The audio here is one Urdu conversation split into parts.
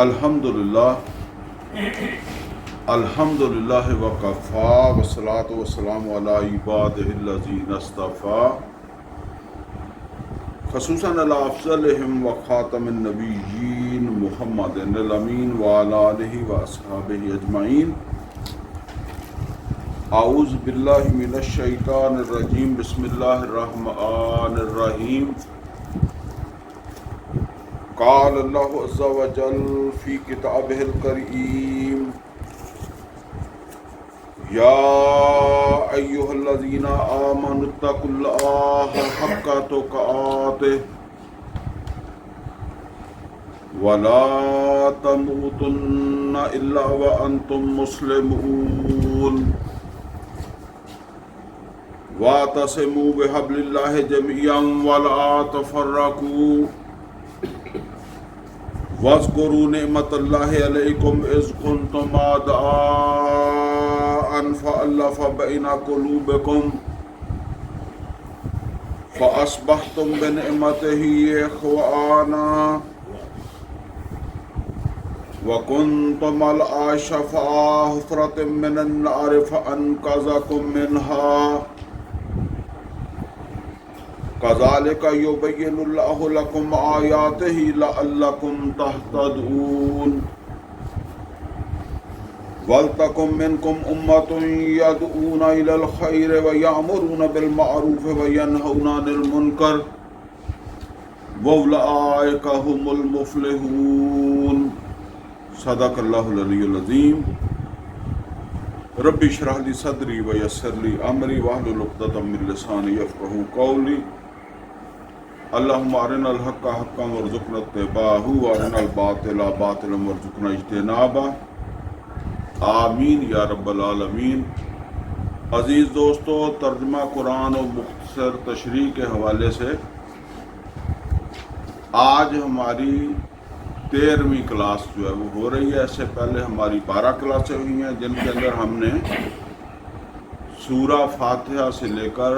الحمدللہ وکفا والصلاۃ والسلام علی عبادہ الذین اصطفیٰ خصوصاً علی افضلہم وخاتم النبیین محمد الامین وعلی آلہ واصحابہ اجمعین. اعوذ باللہ من الشیطان الرجیم. بسم اللہ الرحمن الرحیم. قال اللہ عز وجل فی کتابہ الکریم یا ایہا الذین آمنوا اتقوا اللہ حق تقاتہ ولا تموتن الا وانتم مسلمون واعتصموا بحبل اللہ جميعا ولا تفرقوا واذکروا نعمت اللہ علیکم اذ کنتم اعداء فألف بین قلوبکم فاصبحتم بنعمتہ اخوانا وکنتم علی شفا حفرۃ من النار فانقذکم منہا کذالک یبین اللہ لکم آیاتہ لعلکم تہتدون ولتکن منکم امۃ یدعون الی الخیر ویأمرون بالمعروف وینہون عن المنکر واولئک هم المفلحون. صدق اللہ العلی العظیم. رب اشرح لی صدری ویسر لی امری واحلل عقدۃ من لسانی یفقہوا قولی. اللہم ارنا الحق حقا وارزقنا اتباعہ وارنا الباطل باطلا وارزقنا اجتنابہ. آمین یا رب العالمین. عزیز دوستو، ترجمہ قرآن و مختصر تشریح کے حوالے سے آج ہماری 13ویں کلاس جو ہے وہ ہو رہی ہے. اس سے پہلے ہماری 12 کلاسیں ہوئی ہیں جن کے اندر ہم نے سورہ فاتحہ سے لے کر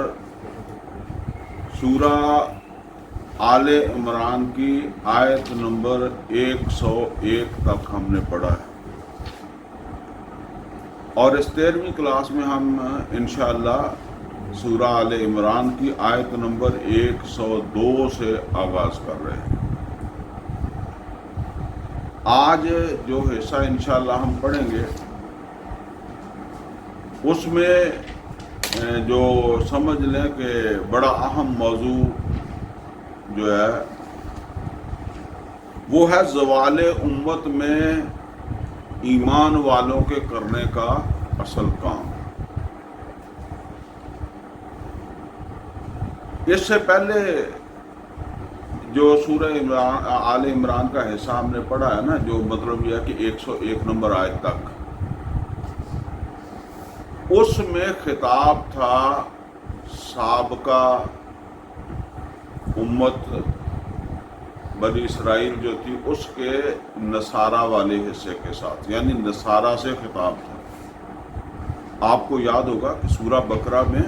سورہ آل عمران کی آیت نمبر 101 تک ہم نے پڑھا ہے، اور اس 13ویں کلاس میں ہم انشاءاللہ سورہ آل عمران کی آیت نمبر 102 سے آغاز کر رہے ہیں. آج جو حصہ انشاءاللہ ہم پڑھیں گے اس میں جو سمجھ لیں کہ بڑا اہم موضوع جو ہے وہ ہے زوال امت میں ایمان والوں کے کرنے کا اصل کام. اس سے پہلے جو سورہ آل عمران کا حصہ ہم نے پڑھا ہے نا، جو مطلب یہ ہے کہ 101 نمبر آیت تک، اس میں خطاب تھا سابقہ امت بنی اسرائیل جو تھی اس کے نصارہ والے حصے کے ساتھ، یعنی نصارہ سے خطاب تھا. آپ کو یاد ہوگا کہ سورہ بقرہ میں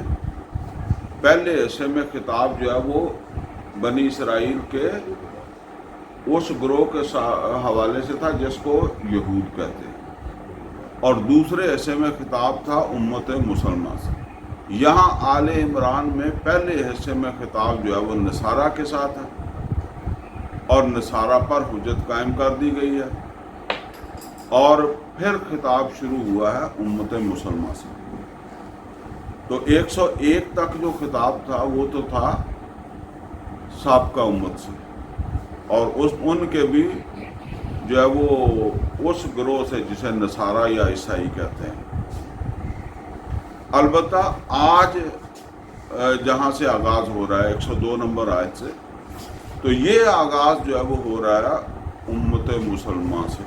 پہلے حصے میں خطاب جو ہے وہ بنی اسرائیل کے اس گروہ کے حوالے سے تھا جس کو یہود کہتے ہیں، اور دوسرے حصے میں خطاب تھا امت مسلمہ سے. یہاں آل عمران میں پہلے حصے میں خطاب جو ہے وہ نصارہ کے ساتھ ہے، اور نصارہ پر حجت قائم کر دی گئی ہے، اور پھر خطاب شروع ہوا ہے امت مسلمہ سے. تو 101 تک جو خطاب تھا وہ تو تھا سابقہ امت سے، اور ان کے بھی جو ہے وہ اس گروہ سے جسے نصارہ یا عیسائی کہتے ہیں. البتہ آج جہاں سے آغاز ہو رہا ہے 102 نمبر آیت سے، تو یہ آغاز جو ہے وہ ہو رہا ہے امت مسلمہ سے،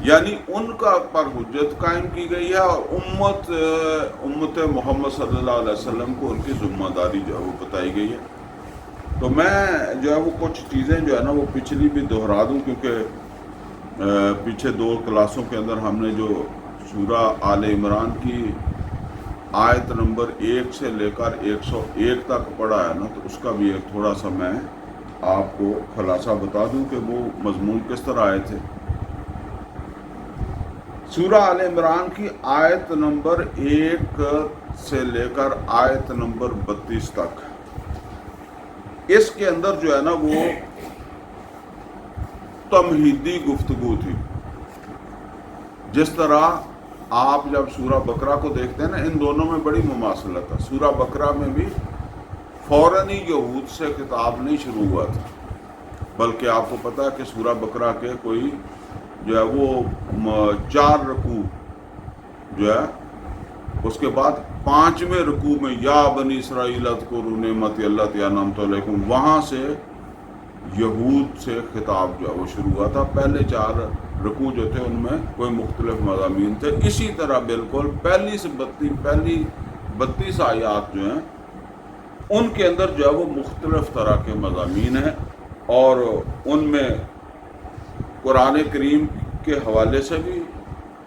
یعنی ان کا پر حجت قائم کی گئی ہے، اور امت محمد صلی اللہ علیہ وسلم کو ان کی ذمہ داری جو ہے وہ بتائی گئی ہے. تو میں جو ہے وہ کچھ چیزیں جو ہے نا وہ پچھلی بھی دہرا دوں، کیونکہ پیچھے 2 کلاسوں کے اندر ہم نے جو سورہ آل عمران کی آیت نمبر 1 سے لے کر 101 تک پڑھا ہے نا، تو اس کا بھی ایک تھوڑا سا میں آپ کو خلاصہ بتا دوں کہ وہ مضمون کس طرح آئے تھے۔ سورہ آل عمران کی آیت نمبر 1 سے لے کر آیت نمبر 32 تک، اس کے اندر جو ہے نا وہ تمہیدی گفتگو تھی۔ جس طرح آپ جب سورہ بقرہ کو دیکھتے ہیں نا، ان دونوں میں بڑی مماثلت ہے۔ سورہ بقرہ میں بھی فوراً ہی یہود سے خطاب نہیں شروع ہوا تھا، بلکہ آپ کو پتہ ہے کہ سورہ بقرہ کے کوئی جو ہے وہ 4 رکوع جو ہے، اس کے بعد 5ویں رکوع میں یا بنی اسرائیل اذکروا نعمتی اللتی انعمت علیکم، وہاں سے یہود سے خطاب جو ہے وہ شروع ہوا تھا۔ پہلے 4 رکوع جو تھے ان میں کوئی مختلف مضامین تھے۔ اسی طرح بالکل پہلی سے 32 آیات جو ہیں ان کے اندر جو ہے وہ مختلف طرح کے مضامین ہیں، اور ان میں قرآن کریم کے حوالے سے بھی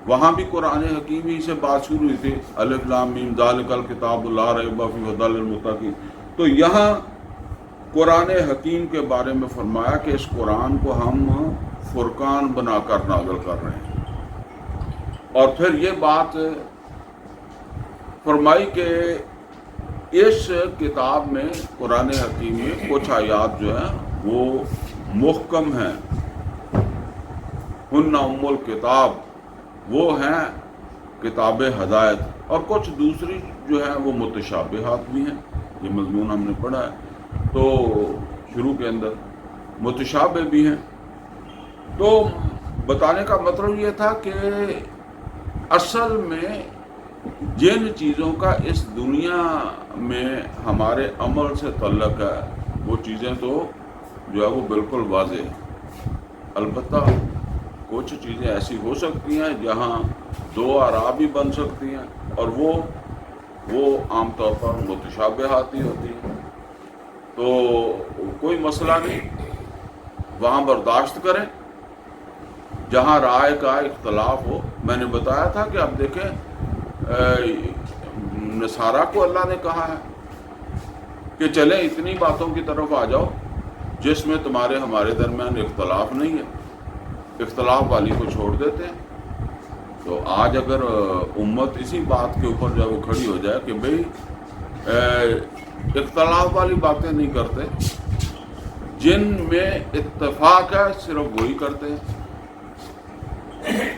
وہاں بھی قرآن حکیم ہی سے بات شروع ہوئی تھی، الف لام میم ذالک الکتاب لا ریب فیہ ھدی للمتقین۔ تو یہاں قرآن حکیم کے بارے میں فرمایا کہ اس قرآن کو ہم فرقان بنا کر نازل کر رہے ہیں، اور پھر یہ بات فرمائی کہ اس کتاب میں قرآن حکیم میں کچھ آیات جو ہیں وہ محکم ہیں، ہن ام الکتاب، وہ ہیں کتاب ہدایت، اور کچھ دوسری جو ہیں وہ متشابہات بھی ہیں۔ یہ مضمون ہم نے پڑھا ہے تو شروع کے اندر متشابہ بھی ہیں۔ تو بتانے کا مطلب یہ تھا کہ اصل میں جن چیزوں کا اس دنیا میں ہمارے عمل سے تعلق ہے وہ چیزیں تو جو ہے وہ بالکل واضح ہیں، البتہ کچھ چیزیں ایسی ہو سکتی ہیں جہاں 2 آراء بھی بن سکتی ہیں، اور وہ عام طور پر متشابہات ہی ہوتی ہیں۔ تو کوئی مسئلہ نہیں، وہاں برداشت کریں جہاں رائے کا اختلاف ہو۔ میں نے بتایا تھا کہ اب دیکھیں نصارہ کو اللہ نے کہا ہے کہ چلیں اتنی باتوں کی طرف آ جاؤ جس میں تمہارے ہمارے درمیان اختلاف نہیں ہے، اختلاف والی کو چھوڑ دیتے ہیں۔ تو آج اگر امت اسی بات کے اوپر جو ہے وہ کھڑی ہو جائے کہ بھئی اختلاف والی باتیں نہیں کرتے، جن میں اتفاق ہے صرف وہی کرتے ہیں،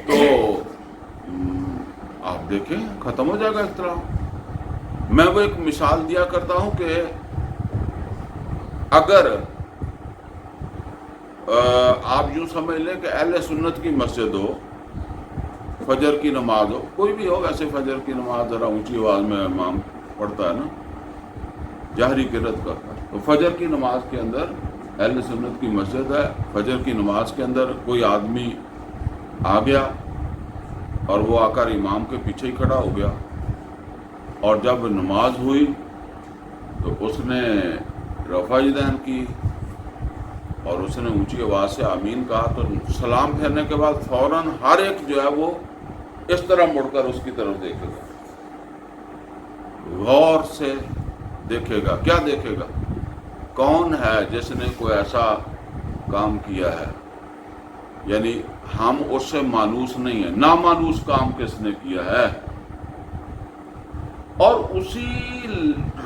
تو آپ دیکھیں ختم ہو جائے گا اختلاف۔ میں وہ ایک مثال دیا کرتا ہوں کہ اگر آپ یوں سمجھ لیں کہ اہل سنت کی مسجد ہو، فجر کی نماز ہو، کوئی بھی ہو، ویسے فجر کی نماز ذرا اونچی آواز میں امام پڑھتا ہے نا، جہری قرات کرتا ہے، تو فجر کی نماز کے اندر اہل سنت کی مسجد ہے، فجر کی نماز کے اندر کوئی آدمی آ گیا اور وہ آ کر امام کے پیچھے ہی کھڑا ہو گیا، اور جب نماز ہوئی تو اس نے رفع یدین کی اور اس نے اونچی آواز سے آمین کہا، تو سلام پھیرنے کے بعد فوراً ہر ایک جو ہے وہ اس طرح مڑ کر اس کی طرف دیکھے گا، غور سے دیکھے گا۔ کیا دیکھے گا؟ کون ہے جس نے کوئی ایسا کام کیا ہے، یعنی ہم اس سے مانوس نہیں ہیں، نامانوس کام کس نے کیا ہے۔ اور اسی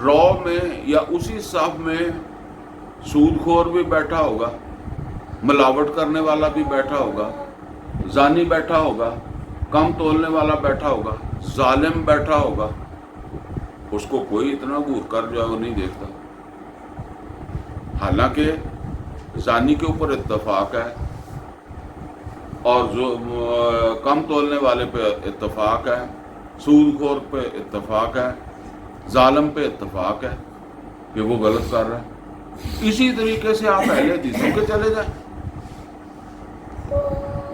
رو میں یا اسی صف میں سود خور بھی بیٹھا ہوگا، ملاوٹ کرنے والا بھی بیٹھا ہوگا، زانی بیٹھا ہوگا، کم تولنے والا بیٹھا ہوگا، ظالم بیٹھا ہوگا، اس کو کوئی اتنا گور کر جو ہے وہ نہیں دیکھتا۔ حالانکہ زانی کے اوپر اتفاق ہے، اور جو کم تولنے والے پہ اتفاق ہے، سود خور پہ اتفاق ہے، ظالم پہ اتفاق ہے کہ وہ غلط کر رہا ہے۔ اسی طریقے سے آپ اہل حدیثوں کے چلے جائیں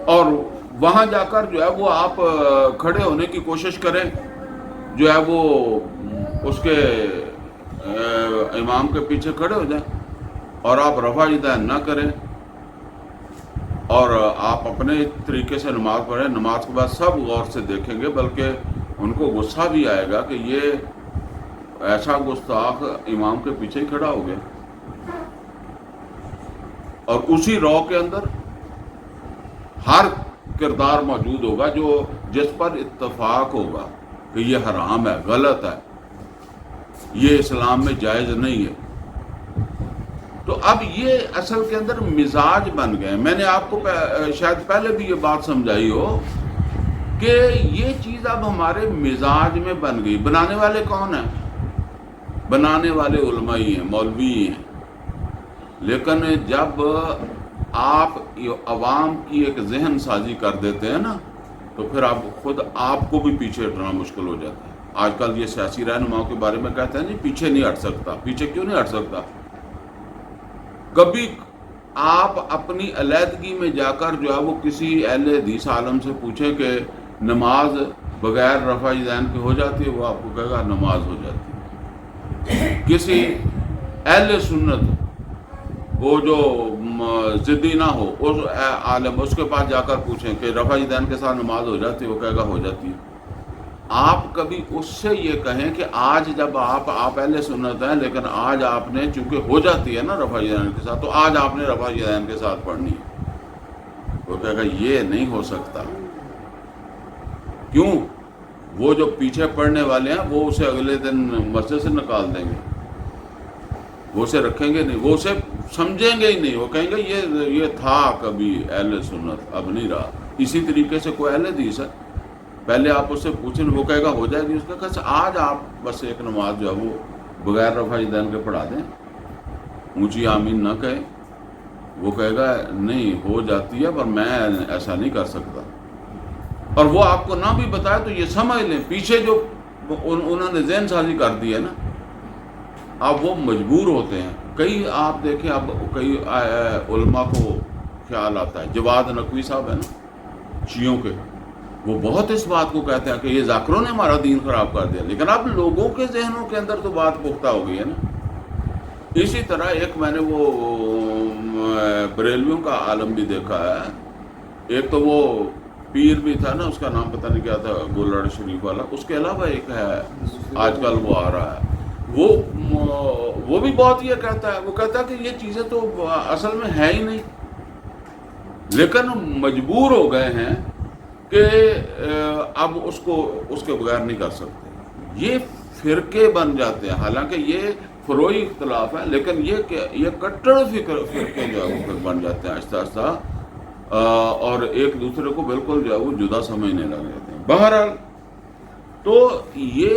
اور وہاں جا کر جو ہے وہ آپ کھڑے ہونے کی کوشش کریں، جو ہے وہ اس کے امام کے پیچھے کھڑے ہو جائیں، اور آپ رفع یدین نہ کریں، اور آپ اپنے طریقے سے نماز پڑھیں۔ نماز کے بعد سب غور سے دیکھیں گے، بلکہ ان کو غصہ بھی آئے گا کہ یہ ایسا گستاخ امام کے پیچھے ہی کھڑا ہو گیا۔ اور اسی رو کے اندر ہر کردار موجود ہوگا جو جس پر اتفاق ہوگا کہ یہ حرام ہے، غلط ہے، یہ اسلام میں جائز نہیں ہے۔ تو اب یہ اصل کے اندر مزاج بن گئے۔ میں نے آپ کو شاید پہلے بھی یہ بات سمجھائی ہو کہ یہ چیز اب ہمارے مزاج میں بن گئی۔ بنانے والے کون ہیں؟ بنانے والے علماء ہی ہیں، مولوی ہی ہیں۔ لیکن جب آپ عوام کی ایک ذہن سازی کر دیتے ہیں نا، تو پھر آپ خود آپ کو بھی پیچھے ہٹنا مشکل ہو جاتا ہے۔ آج کل یہ سیاسی رہنماؤں کے بارے میں کہتے ہیں جی پیچھے نہیں ہٹ سکتا۔ پیچھے کیوں نہیں ہٹ سکتا؟ کبھی آپ اپنی علیحدگی میں جا کر جو ہے وہ کسی اہل حدیث عالم سے پوچھیں کہ نماز بغیر رفع یدین کے ہو جاتی ہے، وہ آپ کو کہے گا نماز ہو جاتی ہے۔ کسی اہل سنت وہ جو ضدی نہ ہو اس عالم، اس کے پاس جا کر پوچھیں کہ رفع یدین کے ساتھ نماز ہو جاتی ہے، وہ کہے گا ہو جاتی ہے۔ آپ کبھی اس سے یہ کہیں کہ آج جب آپ اہل سنت ہیں لیکن آج آپ نے چونکہ ہو جاتی ہے نا رفع یدین کے ساتھ، تو آج آپ نے رفع یدین کے ساتھ پڑھنی ہے، وہ کہے گا یہ نہیں ہو سکتا۔ کیوں؟ وہ جو پیچھے پڑھنے والے ہیں وہ اسے اگلے دن مسجد سے نکال دیں گے، وہ اسے رکھیں گے نہیں، وہ اسے سمجھیں گے ہی نہیں، وہ کہیں گے یہ تھا کبھی اہل سنت، اب نہیں رہا۔ اسی طریقے سے کوئی اہل حدیث ہے، پہلے آپ اس سے پوچھیں، وہ کہے گا ہو جائے گی، اس کا کہا آج آپ بس ایک نماز جو ہے وہ بغیر رفع یدین کے پڑھا دیں، اونچی آمین نہ کہیں، وہ کہے گا نہیں ہو جاتی ہے پر میں ایسا نہیں کر سکتا۔ اور وہ آپ کو نہ بھی بتائے تو یہ سمجھ لیں پیچھے جو انہوں نے ذہن سازی کر دی ہے نا، اب وہ مجبور ہوتے ہیں۔ کئی آپ دیکھیں اب کئی علماء کو خیال آتا ہے، جواد نقوی صاحب ہیں نا شیعوں کے، وہ بہت اس بات کو کہتے ہیں کہ یہ ذاکروں نے ہمارا دین خراب کر دیا، لیکن اب لوگوں کے ذہنوں کے اندر تو بات پختہ ہو گئی ہے نا۔ اسی طرح ایک میں نے وہ بریلویوں کا عالم بھی دیکھا ہے، ایک تو وہ پیر بھی تھا نا، اس کا نام پتہ نہیں کیا تھا، گولڑ شریف والا، اس کے علاوہ ایک ہے آج کل وہ آ رہا ہے، وہ بھی بہت یہ کہتا ہے، وہ کہتا ہے کہ یہ چیزیں تو اصل میں ہے ہی نہیں، لیکن مجبور ہو گئے ہیں کہ اب اس کے بغیر نہیں کر سکتے۔ یہ فرقے بن جاتے ہیں، حالانکہ یہ فروعی اختلاف ہے، لیکن یہ کٹڑ فرقے جو ہے وہ پھر بن جاتے ہیں آہستہ آہستہ، اور ایک دوسرے کو بالکل جو ہے وہ جدا سمجھنے لگ جاتے ہیں۔ بہرحال تو یہ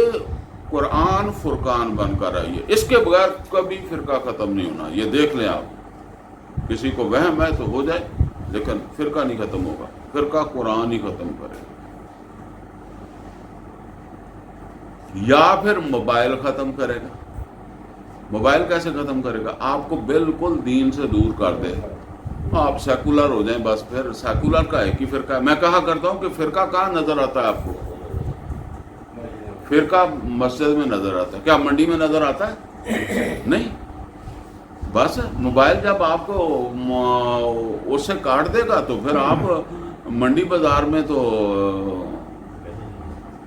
قرآن فرقان بن کر آئی ہے، اس کے بغیر کبھی فرقہ ختم نہیں ہونا۔ یہ دیکھ لیں آپ، کسی کو وہم ہے تو ہو جائے، لیکن فرقہ نہیں ختم ہوگا، فرقہ قرآن ہی ختم کرے گا۔ یا پھر موبائل ختم کرے گا۔ موبائل کیسے ختم کرے گا؟ آپ کو بالکل دین سے دور کر دے، آپ سیکولر ہو جائیں، بس پھر سیکولر کا ایک ہی فرقہ ہے۔ میں کہا کرتا ہوں کہ فرقہ کہاں نظر آتا ہے آپ کو؟ فرقہ مسجد میں نظر آتا ہے، کیا منڈی میں نظر آتا ہے؟ نہیں۔ بس موبائل جب آپ کو اس سے کاٹ دے گا تو پھر آپ منڈی بازار میں تو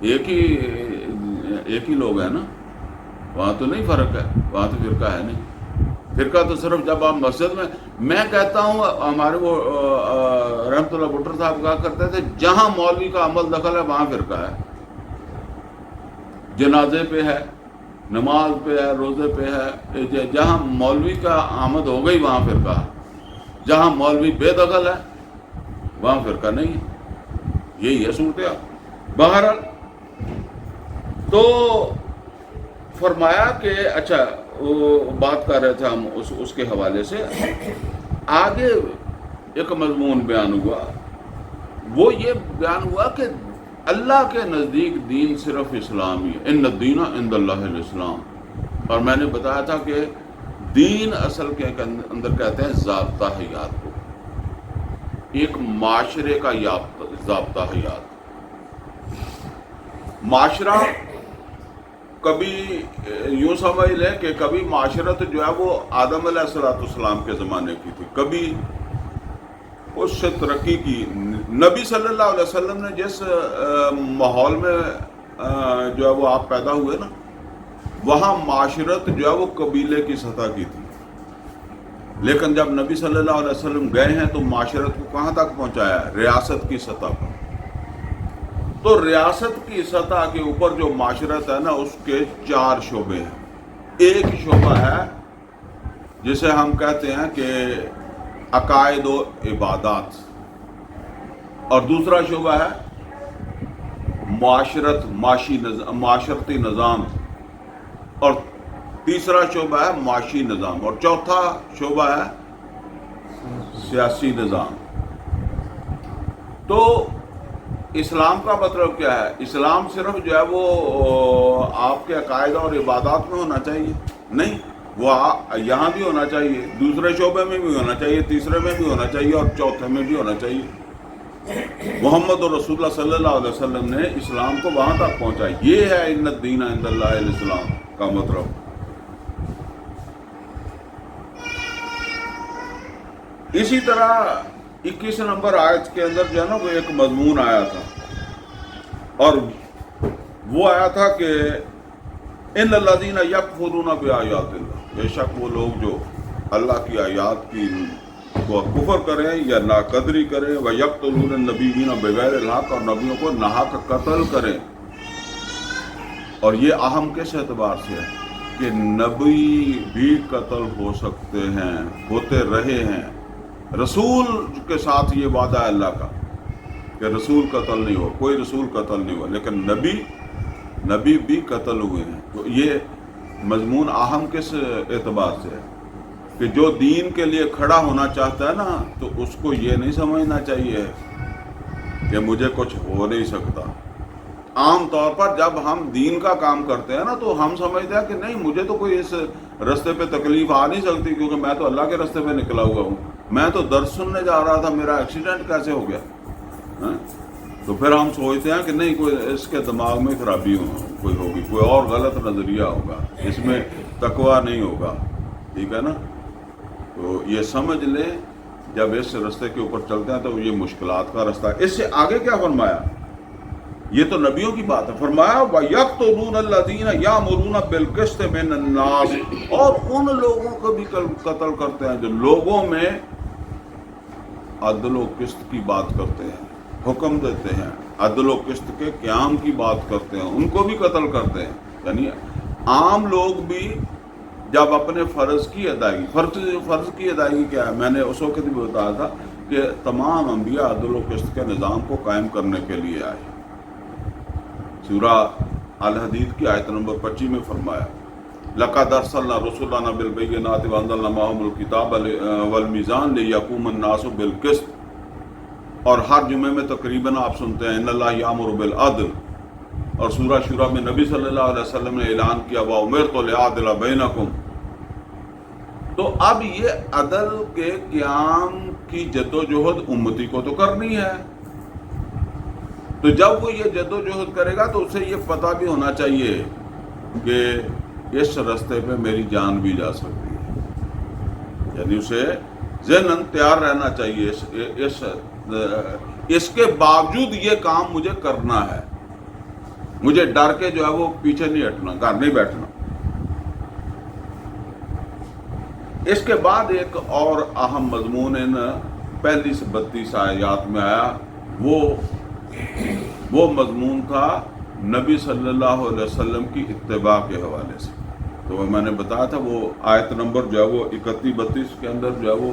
ایک ہی لوگ ہیں نا، وہاں تو نہیں فرق ہے، وہاں تو فرقہ ہے نہیں۔ فرقہ تو صرف جب آپ مسجد میں کہتا ہوں، ہمارے وہ رحمت اللہ بٹر صاحب کہا کرتے تھے جہاں مولوی کا عمل دخل ہے وہاں فرقہ ہے، جنازے پہ ہے، نماز پہ ہے، روزے پہ ہے، جہاں مولوی کا آمد ہو گئی وہاں فرقہ ہے، جہاں مولوی بے دخل ہے وہاں فرقہ نہیں ہے۔ یہی ہے صورتحال۔ بہرحال تو فرمایا کہ اچھا وہ بات کر رہے تھے ہم اس کے حوالے سے، آگے ایک مضمون بیان ہوا، وہ یہ بیان ہوا کہ اللہ کے نزدیک دین صرف اسلام ہی ہے، ان الدین عند اللہ الاسلام۔ اور میں نے بتایا تھا کہ دین اصل کے اندر کہتے ہیں ضابطہ حیات کو، ایک معاشرے کا ضابطہ حیات۔ معاشرہ کبھی یوں سمجھ لیں کہ کبھی معاشرت جو ہے وہ آدم علیہ السلام کے زمانے کی تھی، کبھی اس سے ترقی کی۔ نبی صلی اللہ علیہ وسلم نے جس ماحول میں جو ہے وہ آپ پیدا ہوئے نا، وہاں معاشرت جو ہے وہ قبیلے کی سطح کی تھی، لیکن جب نبی صلی اللہ علیہ وسلم گئے ہیں تو معاشرت کو کہاں تک پہنچایا؟ ریاست کی سطح پر. تو ریاست کی سطح کے اوپر جو معاشرت ہے نا، اس کے 4 شعبے ہیں. ایک شعبہ ہے جسے ہم کہتے ہیں کہ عقائد و عبادات، اور دوسرا شعبہ ہے معاشرتی نظام، اور تیسرا شعبہ ہے معاشی نظام، اور چوتھا شعبہ ہے سیاسی نظام. تو اسلام کا مطلب کیا ہے؟ اسلام صرف جو ہے وہ آپ کے عقائد اور عبادات میں ہونا چاہیے؟ نہیں، وہ یہاں بھی ہونا چاہیے، دوسرے شعبے میں بھی ہونا چاہیے، تیسرے میں بھی ہونا چاہیے، اور چوتھے میں بھی ہونا چاہیے. محمد رسول اللہ صلی اللہ علیہ وسلم نے اسلام کو وہاں تک پہنچا. یہ ہے ان الدین عند اللہ الاسلام کا مطلب. اسی طرح 21 نمبر آیت کے اندر جو ہے نا وہ ایک مضمون آیا تھا، اور وہ آیا تھا کہ ان الذین یکفرون بآیات اللہ، بے شک وہ لوگ جو اللہ کی آیات کی کو کفر کریں یا ناقدری کریں، وَيَقْتُلُونَ النَّبِيِّينَ بِغَيْرِ الْحَقِّ، اور نبیوں کو ناحق قتل کریں. اور یہ اہم کس اعتبار سے ہے کہ نبی بھی قتل ہو سکتے ہیں، ہوتے رہے ہیں. رسول کے ساتھ یہ وعدہ ہے اللہ کا کہ رسول قتل نہیں ہو، کوئی رسول قتل نہیں ہوا، لیکن نبی بھی قتل ہوئے ہیں. تو یہ مضمون اہم کس اعتبار سے ہے کہ جو دین کے لیے کھڑا ہونا چاہتا ہے نا، تو اس کو یہ نہیں سمجھنا چاہیے کہ مجھے کچھ ہو نہیں سکتا. عام طور پر جب ہم دین کا کام کرتے ہیں نا تو ہم سمجھتے ہیں کہ نہیں، مجھے تو کوئی اس رستے پہ تکلیف آ نہیں سکتی کیونکہ میں تو اللہ کے رستے پہ نکلا ہوا ہوں. میں تو درس سننے جا رہا تھا، میرا ایکسیڈنٹ کیسے ہو گیا؟ تو پھر ہم سوچتے ہیں کہ نہیں، کوئی اس کے دماغ میں خرابی کوئی ہوگی، کوئی اور غلط نظریہ ہوگا، اس میں تقویٰ نہیں ہوگا. ٹھیک ہے نا؟ تو یہ سمجھ لیں جب اس رستے کے اوپر چلتے ہیں تو یہ مشکلات کا رستہ ہے. اس سے آگے کیا فرمایا؟ یہ تو نبیوں کی بات ہے. فرمایا وَيَقْتُلُونَ الَّذِينَ يَأْمُرُونَ بِالْقِسْطِ مِنَ النَّاسِ، اور ان لوگوں کو بھی قتل کرتے ہیں جو لوگوں میں عدل و قسط کی بات کرتے ہیں، حکم دیتے ہیں، عدل و قسط کے قیام کی بات کرتے ہیں، ان کو بھی قتل کرتے ہیں. یعنی عام لوگ بھی جب اپنے فرض کی ادائیگی کیا ہے؟ میں نے اس وقت بھی بتایا تھا کہ تمام انبیاء عدل و قسط کے نظام کو قائم کرنے کے لیے آئے. سورہ الحدید کی آیت نمبر 25 میں فرمایا لَقَدْ أَرْسَلْنَا رُسُلَنَا بِالْبَيِّنَاتِ وَأَنزَلْنَا مَعَهُمُ الْكِتَابَ وَالْمِيزَانَ لِيَقُومَ النَّاسُ بِالْقِسْطِ. اور ہر جمعے میں تقریباً آپ سنتے ہیں ان اللہ یامر بالعدل. اور سورہ شورى میں نبی صلی اللہ علیہ وسلم نے اعلان کیا وَأُمِرْتُ لِأَعْدِلَ بَيْنَكُمْ. تو اب یہ عدل کے قیام کی جدوجہد امتی کو تو کرنی ہے. تو جب وہ یہ جدوجہد کرے گا تو اسے یہ پتہ بھی ہونا چاہیے کہ اس رستے پہ میری جان بھی جا سکتی ہے. یعنی اسے ذہناً تیار رہنا چاہیے اس کے باوجود یہ کام مجھے کرنا ہے. مجھے ڈر کے جو ہے وہ پیچھے نہیں ہٹنا، گھر نہیں بیٹھنا. اس کے بعد ایک اور اہم مضمون ان پہلی سے 32 آیات میں آیا. وہ مضمون تھا نبی صلی اللہ علیہ وسلم کی اتباع کے حوالے سے. تو میں نے بتایا تھا وہ آیت نمبر جو ہے وہ 31-32 کے اندر جو ہے وہ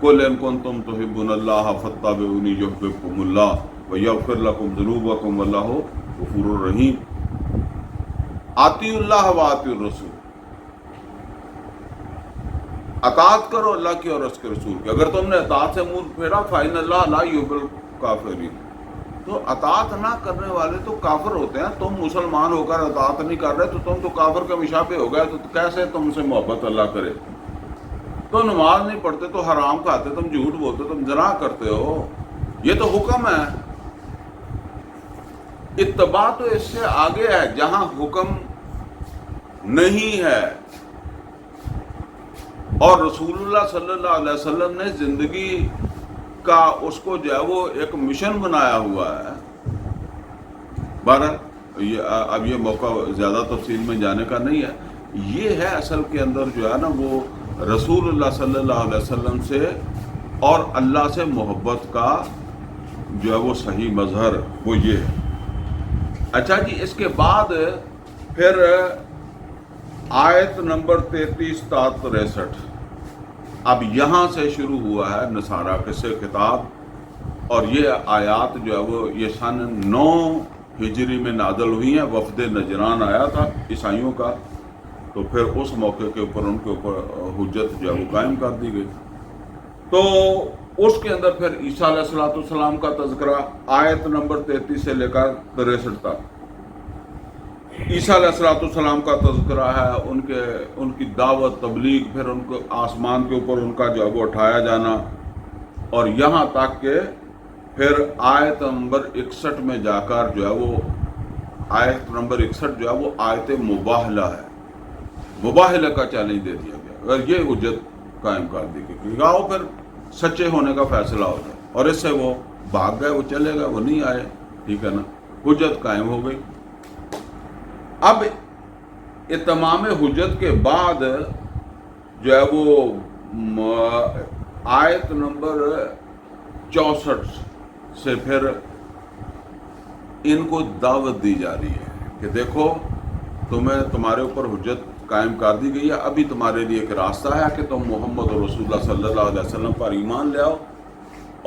قُلْ إِن كُنتُمْ تُحِبُّونَ اللَّهَ فَاتَّبِعُونِي يُحْبِبْكُمُ اللَّهُ وَيَغْفِرْ لَكُمْ ذُنُوبَكُمْ وَاللَّهُ غَفُورٌ رَحِيمٌ. اطیعوا اللہ واطیعوا الرسول، اطاعت کرو اللہ کی اور اس کے رسول کی. اگر تم نے اطاعت سے منہ پھیرا فَإِنَّ اللَّهَ لَا يُحِبُّ الْكَافِرِينَ. تو اطاعت نہ کرنے والے تو کافر ہوتے ہیں. تم مسلمان ہو کر اطاعت نہیں کر رہے تو تم تو کافر کے مشابہ ہو گئے. تو کیسے تم سے محبت اللہ کرے؟ تو نماز نہیں پڑھتے، تو حرام کھاتے، تم جھوٹ بولتے، تم زنا کرتے ہو. یہ تو حکم ہے. اتباع تو اس سے آگے ہے. جہاں حکم نہیں ہے اور رسول اللہ صلی اللہ علیہ وسلم نے زندگی کا اس کو جو ہے وہ ایک مشن بنایا ہوا ہے. بہرحال اب یہ موقع زیادہ تفصیل میں جانے کا نہیں ہے. یہ ہے اصل کے اندر جو ہے نا وہ رسول اللہ صلی اللہ علیہ وسلم سے اور اللہ سے محبت کا جو ہے وہ صحیح مظہر وہ یہ ہے۔ اچھا جی، اس کے بعد پھر آیت نمبر 33 تا 63 اب یہاں سے شروع ہوا ہے نصارہ سے خطاب، اور یہ آیات جو ہے وہ یہ سن 9 ہجری میں نازل ہوئی ہیں۔ وفد نجران آیا تھا عیسائیوں کا، تو پھر اس موقع کے اوپر ان کے اوپر حجت جو ہے وہ قائم کر دی گئی۔ تو اس کے اندر پھر عیسیٰ علیہ السلام کا تذکرہ آیت نمبر 33 سے لے کر 63 تک عیسیٰ علیہ السلام کا تذکرہ ہے، ان کی دعوت تبلیغ، پھر ان کو آسمان کے اوپر ان کا جو ہے وہ اٹھایا جانا، اور یہاں تک کہ پھر آیت نمبر 61 میں جا کر جو ہے وہ آیت نمبر 61 جو ہے وہ آیت مباہلہ ہے، مباہلہ کا چیلنج دے دیا گیا، اگر یہ حجت قائم کر دی گئی، آؤ پھر سچے ہونے کا فیصلہ ہو جائے، اور اس سے وہ بھاگ گئے، وہ چلے گئے، وہ نہیں آئے، ٹھیک ہے نا، حجت قائم ہو گئی۔ اب اتمام حجت کے بعد جو ہے وہ آیت نمبر 64 سے پھر ان کو دعوت دی جا رہی ہے کہ دیکھو تمہارے اوپر حجت قائم کر دی گئی ہے، ابھی تمہارے لیے ایک راستہ ہے کہ تم محمد رسول اللہ صلی اللہ علیہ وسلم پر ایمان لے آؤ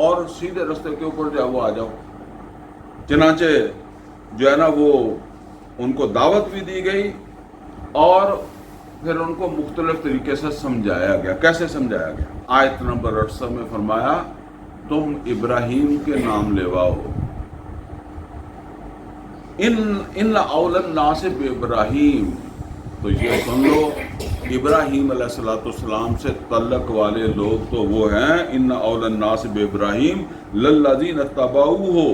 اور سیدھے راستے کے اوپر جو ہے وہ آ جاؤ۔ چنانچہ جو ہے نا وہ ان کو دعوت بھی دی گئی، اور پھر ان کو مختلف طریقے سے سمجھایا گیا۔ کیسے سمجھایا گیا؟ آیت نمبر 68 میں فرمایا تم ابراہیم کے نام لیواؤ، ان اول الناس بابراہیم، تو یہ سن لو ابراہیم علیہ السلام سے تعلق والے لوگ تو وہ ہیں، ان اول الناس بابراہیم للذین اتبعوہ،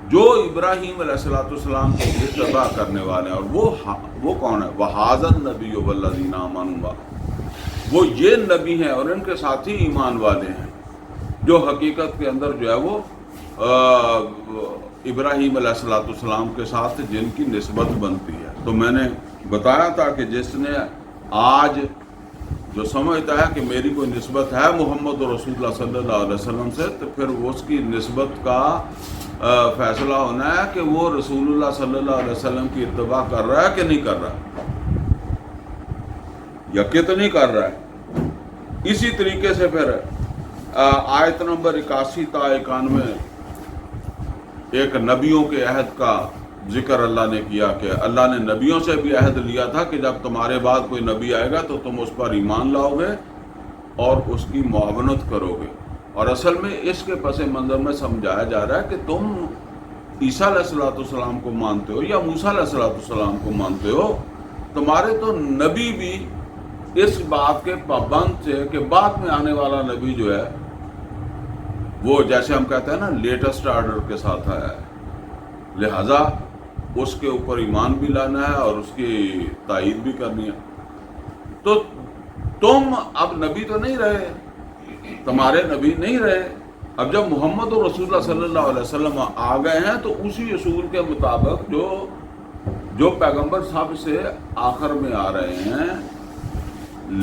جو ابراہیم علیہ السلام کو اتباع کرنے والے ہیں، اور وہ کون ہے؟ وَهَٰذَا النَّبِيُّ وَالَّذِينَ آمَنُوا مَعَهُ، وہ یہ نبی ہیں اور ان کے ساتھی ایمان والے ہیں جو حقیقت کے اندر جو ہے وہ ابراہیم علیہ السلام کے ساتھ جن کی نسبت بنتی ہے۔ تو میں نے بتایا تھا کہ جس نے آج جو سمجھتا ہے کہ میری کوئی نسبت ہے محمد رسول اللہ صلی اللہ علیہ وسلم سے، تو پھر اس کی نسبت کا فیصلہ ہونا ہے کہ وہ رسول اللہ صلی اللہ علیہ وسلم کی اتباع کر رہا ہے کہ نہیں کر رہا، یا کتنی کر رہا ہے۔ اسی طریقے سے پھر آیت نمبر 81 تا 91 ایک نبیوں کے عہد کا ذکر اللہ نے کیا کہ اللہ نے نبیوں سے بھی عہد لیا تھا کہ جب تمہارے بعد کوئی نبی آئے گا تو تم اس پر ایمان لاؤ گے اور اس کی معاونت کرو گے، اور اصل میں اس کے پس منظر میں سمجھایا جا رہا ہے کہ تم عیسیٰ علیہ السلام کو مانتے ہو یا موسیٰ علیہ السلام کو مانتے ہو، تمہارے تو نبی بھی اس بات کے پابند تھے کہ بعد میں آنے والا نبی جو ہے وہ جیسے ہم کہتے ہیں نا لیٹسٹ آرڈر کے ساتھ آیا ہے، لہذا اس کے اوپر ایمان بھی لانا ہے اور اس کی تائید بھی کرنی ہے۔ تو تم اب نبی تو نہیں رہے، تمہارے نبی نہیں رہے، اب جب محمد رسول اللہ صلی اللہ علیہ وسلم آ گئے ہیں تو اسی اصول کے مطابق جو پیغمبر سب سے آخر میں آ رہے ہیں،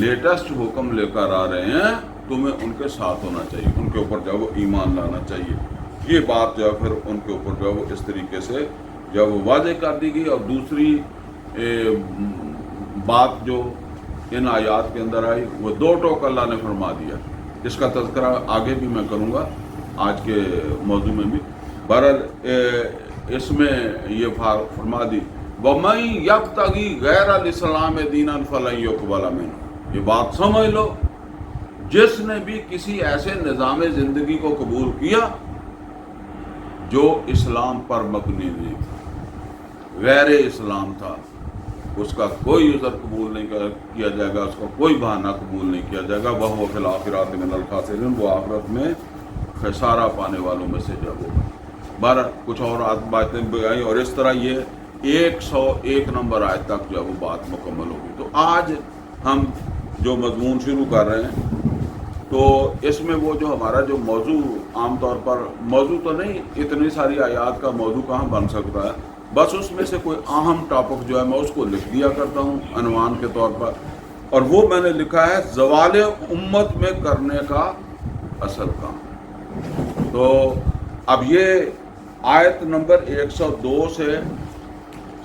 لیٹسٹ حکم لے کر آ رہے ہیں، تمہیں ان کے ساتھ ہونا چاہیے، ان کے اوپر جو ہے وہ ایمان لانا چاہیے۔ یہ بات جو ہے پھر ان کے اوپر جو ہے وہ اس طریقے سے جو وہ واضح کر دی گئی۔ اور دوسری بات جو ان آیات کے اندر آئی وہ 2 ٹوک اللہ نے فرما دیا، اس کا تذکرہ آگے بھی میں کروں گا آج کے موضوع میں بھی۔ بہرحال اس میں یہ فرما دی وَمَن يَبْتَغِي غَيْرَ الْإِسْلَامِ دِينًا فَلَن يُقْبَلَ مِنْهُ، یہ بات سمجھ لو، جس نے بھی کسی ایسے نظام زندگی کو قبول کیا جو اسلام پر مبنی نہیں، غیر اسلام تھا، اس کا کوئی عذر قبول نہیں کیا جائے گا، اس کا کوئی بہانہ قبول نہیں کیا جائے گا، وَهُوَ فِي الْآخِرَةِ مِنَ الْخَاسِرِينَ، وہ آخرت میں خسارہ پانے والوں میں سے جب ہوگا۔ بہرحال کچھ اور باتیں بھی آئیں، اور اس طرح یہ 101 نمبر آیت تک جو ہے وہ بات مکمل ہوگی۔ تو آج ہم جو مضمون شروع کر رہے ہیں تو اس میں وہ جو ہمارا جو موضوع عام طور پر موضوع تو نہیں، اتنی ساری آیات کا موضوع کہاں بن سکتا ہے، بس اس میں سے کوئی اہم ٹاپک جو ہے میں اس کو لکھ دیا کرتا ہوں عنوان کے طور پر، اور وہ میں نے لکھا ہے زوال امت میں کرنے کا اصل کام. تو اب یہ آیت نمبر 102 سے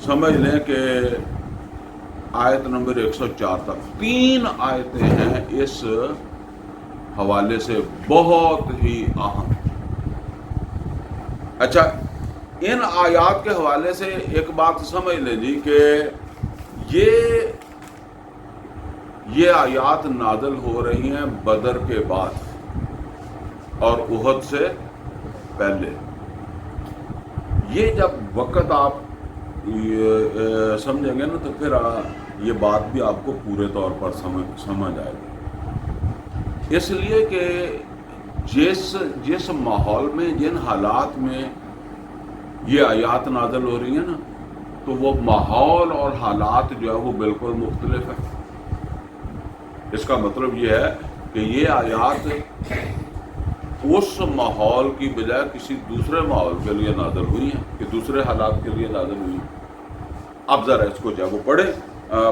سمجھ لیں کہ آیت نمبر 104 تک 3 آیتیں ہیں اس حوالے سے بہت ہی اہم. اچھا، ان آیات کے حوالے سے ایک بات سمجھ لیں جی کہ یہ آیات نازل ہو رہی ہیں بدر کے بعد اور احد سے پہلے. یہ جب وقت آپ سمجھیں گے نا تو پھر یہ بات بھی آپ کو پورے طور پر سمجھ آئے گی. اس لیے کہ جس ماحول میں، جن حالات میں یہ آیات نازل ہو رہی ہیں نا، تو وہ ماحول اور حالات جو ہے وہ بالکل مختلف ہے. اس کا مطلب یہ ہے کہ یہ آیات اس ماحول کی بجائے کسی دوسرے ماحول کے لیے نازل ہوئی ہیں، کہ دوسرے حالات کے لیے نازل ہوئی ہیں. اب ذرا اس کو جو ہے وہ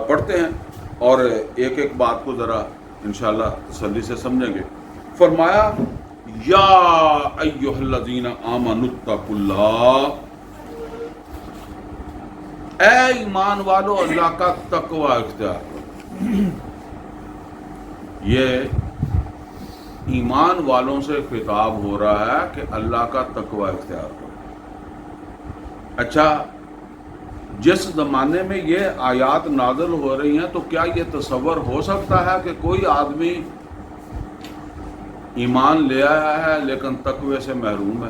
پڑھتے ہیں اور ایک ایک بات کو ذرا انشاءاللہ تسلی سے سمجھیں گے. فرمایا یا ایھا الذین آمنوا اتقوا اللہ، اے ایمان والو اللہ کا تقوی اختیار کرو. یہ ایمان والوں سے خطاب ہو رہا ہے کہ اللہ کا تقوی اختیار کرو. اچھا، جس زمانے میں یہ آیات نازل ہو رہی ہیں تو کیا یہ تصور ہو سکتا ہے کہ کوئی آدمی ایمان لے آیا ہے لیکن تقوی سے محروم ہے،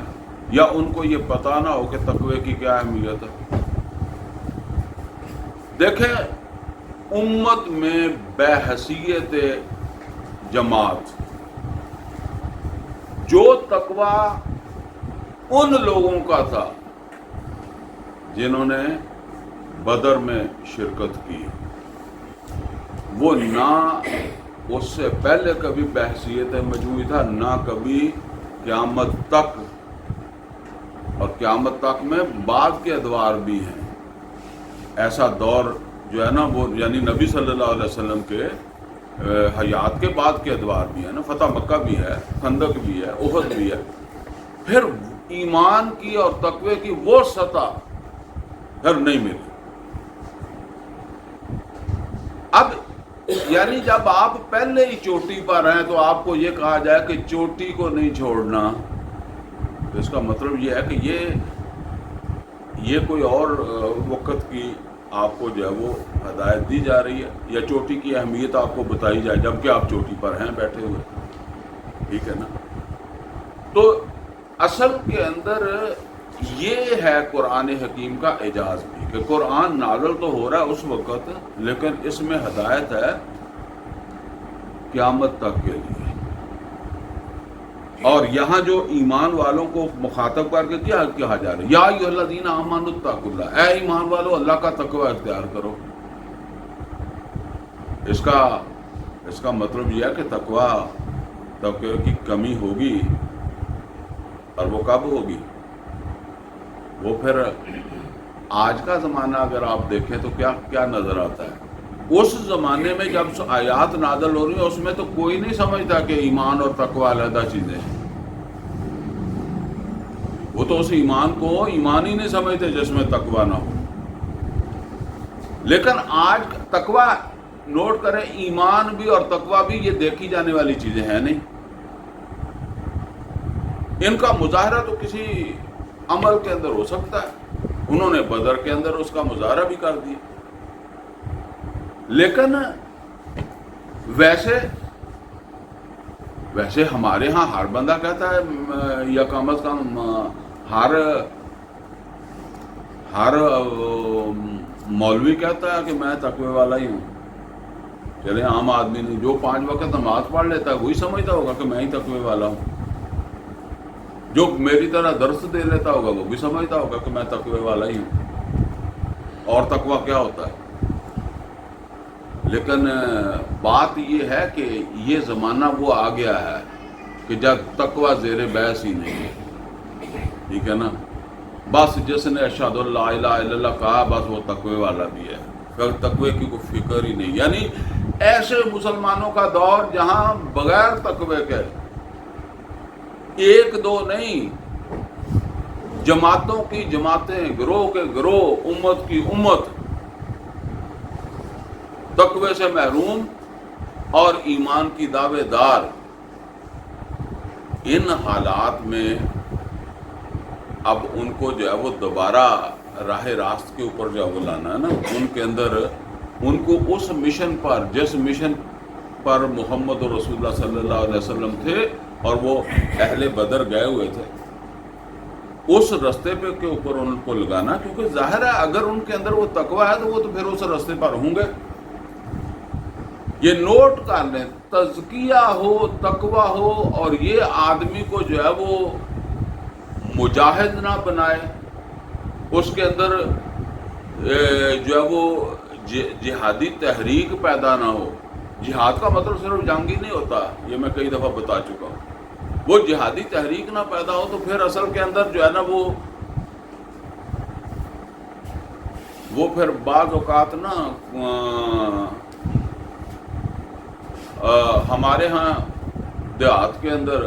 یا ان کو یہ پتہ نہ ہو کہ تقوی کی کیا اہمیت ہے؟ دیکھیں، امت میں بحیثیت جماعت جو تقوی ان لوگوں کا تھا جنہوں نے بدر میں شرکت کی، وہ نہ اس سے پہلے کبھی بحثیت مجموعی تھا، نہ کبھی قیامت تک، اور قیامت تک میں بعد کے ادوار بھی ہیں. ایسا دور جو ہے نا وہ یعنی نبی صلی اللہ علیہ وسلم کے حیات کے بعد کے ادوار بھی ہیں نا. فتح مکہ بھی ہے، خندق بھی ہے، احد بھی ہے. پھر ایمان کی اور تقوی کی وہ سطح پھر نہیں ملی. اب یعنی جب آپ پہلے ہی چوٹی پر ہیں تو آپ کو یہ کہا جائے کہ چوٹی کو نہیں چھوڑنا، تو اس کا مطلب یہ ہے کہ یہ کوئی اور وقت کی آپ کو جو ہے وہ ہدایت دی جا رہی ہے، یا چوٹی کی اہمیت آپ کو بتائی جائے جبکہ آپ چوٹی پر ہیں بیٹھے ہوئے. ٹھیک ہے نا؟ تو اصل کے اندر یہ ہے قرآن حکیم کا اعجاز بھی کہ قرآن نازل تو ہو رہا ہے اس وقت، لیکن اس میں ہدایت ہے قیامت تک کے لیے. اور یہاں جو ایمان والوں کو مخاطب کر کے کیا کہا جا رہا ہے، یا ایھا الذین آمنوا اتقوا اللہ، اے ایمان والو اللہ کا تقوی اختیار کرو. اس کا مطلب یہ ہے کہ تقوی کی کمی ہوگی، اور وہ کب ہوگی؟ وہ پھر آج کا زمانہ اگر آپ دیکھیں تو کیا نظر آتا ہے. اس زمانے میں جب آیات نازل ہو رہی ہیں اس میں تو کوئی نہیں سمجھتا کہ ایمان اور تقوی علیحدہ چیزیں ہیں. وہ تو اس ایمان کو ایمان ہی نہیں سمجھتے جس میں تقوی نہ ہو. لیکن آج تقوی، نوٹ کریں، ایمان بھی اور تقوی بھی یہ دیکھی جانے والی چیزیں ہیں نہیں. ان کا مظاہرہ تو کسی عمل کے اندر ہو سکتا ہے. انہوں نے بدر کے اندر اس کا مظاہرہ بھی کر دیا. لیکن ویسے ہمارے ہاں ہر بندہ کہتا ہے، یا کم از کم ہر مولوی کہتا ہے کہ میں تقوی والا ہی ہوں. چلے عام آدمی نہیں، جو 5 وقت نماز پڑھ لیتا ہے وہی سمجھتا ہوگا کہ میں ہی تقوی والا ہوں. جو میری طرح درس دے لیتا ہوگا وہ بھی سمجھتا ہوگا کہ میں تقوی والا ہی ہوں. اور تقوی کیا ہوتا ہے؟ لیکن بات یہ ہے کہ یہ زمانہ وہ آ گیا ہے کہ جب تقوی زیر بحث ہی نہیں ہے. ٹھیک ہے نا؟ بس جس نے اشہد اللہ الہ الا اللہ کہا بس وہ تقوی والا بھی ہے. تقوی کی کوئی فکر ہی نہیں. یعنی ایسے مسلمانوں کا دور جہاں بغیر تقوی کے ایک دو نہیں، جماعتوں کی جماعتیں، گروہ کے گروہ، امت کی امت تقوی سے محروم اور ایمان کی دعوے دار. ان حالات میں اب ان کو جو ہے وہ دوبارہ راہ راست کے اوپر جو ہے وہ لانا ہے نا. ان کے اندر ان کو اس مشن پر، جس مشن پر محمد رسول اللہ صلی اللہ علیہ وسلم تھے اور وہ اہل بدر گئے ہوئے تھے، اس رستے پہ کے اوپر ان کو لگانا. کیونکہ ظاہر ہے اگر ان کے اندر وہ تقویٰ ہے تو وہ تو پھر اس رستے پر ہوں گے. یہ نوٹ کر لیں، تزکیہ ہو، تقویٰ ہو، اور یہ آدمی کو جو ہے وہ مجاہد نہ بنائے، اس کے اندر جو ہے وہ جہادی تحریک پیدا نہ ہو. جہاد کا مطلب صرف جنگی نہیں ہوتا، یہ میں کئی دفعہ بتا چکا ہوں. وہ جہادی تحریک نہ پیدا ہو تو پھر اصل کے اندر جو ہے نا وہ پھر بعض اوقات نا ہمارے ہاں دیہات کے اندر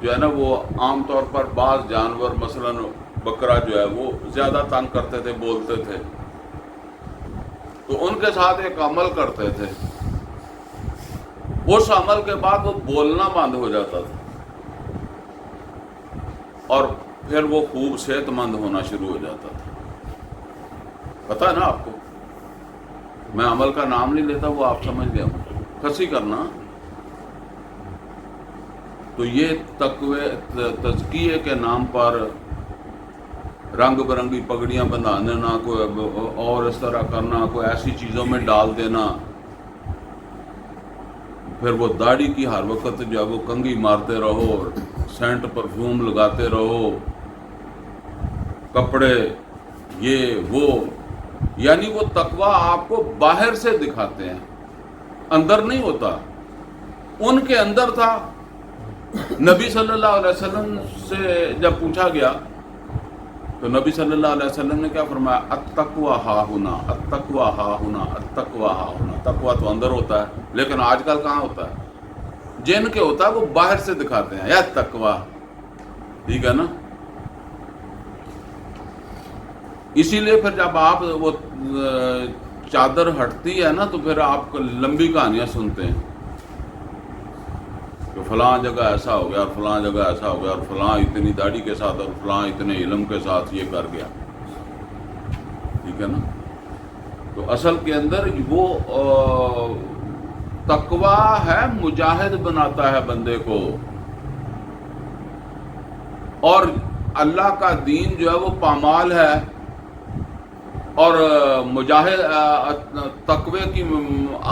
جو ہے نا وہ عام طور پر بعض جانور مثلا بکرا جو ہے وہ زیادہ تنگ کرتے تھے، بولتے تھے، تو ان کے ساتھ ایک عمل کرتے تھے. اس عمل کے بعد وہ بولنا بند ہو جاتا تھا اور پھر وہ خوب صحت مند ہونا شروع ہو جاتا تھا. پتہ ہے نا آپ کو، میں عمل کا نام نہیں لیتا، وہ آپ سمجھ گئے ہوں. کھسی کرنا تو یہ تقوی تزکیے کے نام پر رنگ برنگی پگڑیاں بندھا دینا، کوئی اور اس طرح کرنا، کوئی ایسی چیزوں میں ڈال دینا، پھر وہ داڑھی کی ہر وقت جو ہے وہ کنگھی مارتے رہو، سینٹ پرفیوم لگاتے رہو، کپڑے یہ وہ. یعنی وہ تقویٰ آپ کو باہر سے دکھاتے ہیں، اندر نہیں ہوتا. ان کے اندر تھا. نبی صلی اللہ علیہ وسلم سے جب پوچھا گیا تو نبی صلی اللہ علیہ وسلم نے کیا فرمایا؟ التقویٰ ہا ہنا، التقویٰ ہا ہنا، التقویٰ ہا ہنا. تقویٰ تو اندر ہوتا ہے، لیکن آج کل کہاں ہوتا ہے؟ جن کے ہوتا ہے وہ باہر سے دکھاتے ہیں یا تقویٰ. ٹھیک ہے نا؟ اسی لیے پھر جب آپ وہ چادر ہٹتی ہے نا تو پھر آپ لمبی کہانیاں سنتے ہیں کہ فلاں جگہ ایسا ہو گیا اور فلاں جگہ ایسا ہو گیا اور فلاں اتنی داڑھی کے ساتھ اور فلاں اتنے علم کے ساتھ یہ کر گیا. ٹھیک ہے نا؟ تو اصل کے اندر وہ تقویٰ ہے، مجاہد بناتا ہے بندے کو، اور اللہ کا دین جو ہے وہ پامال ہے، اور مجاہد تقوی کی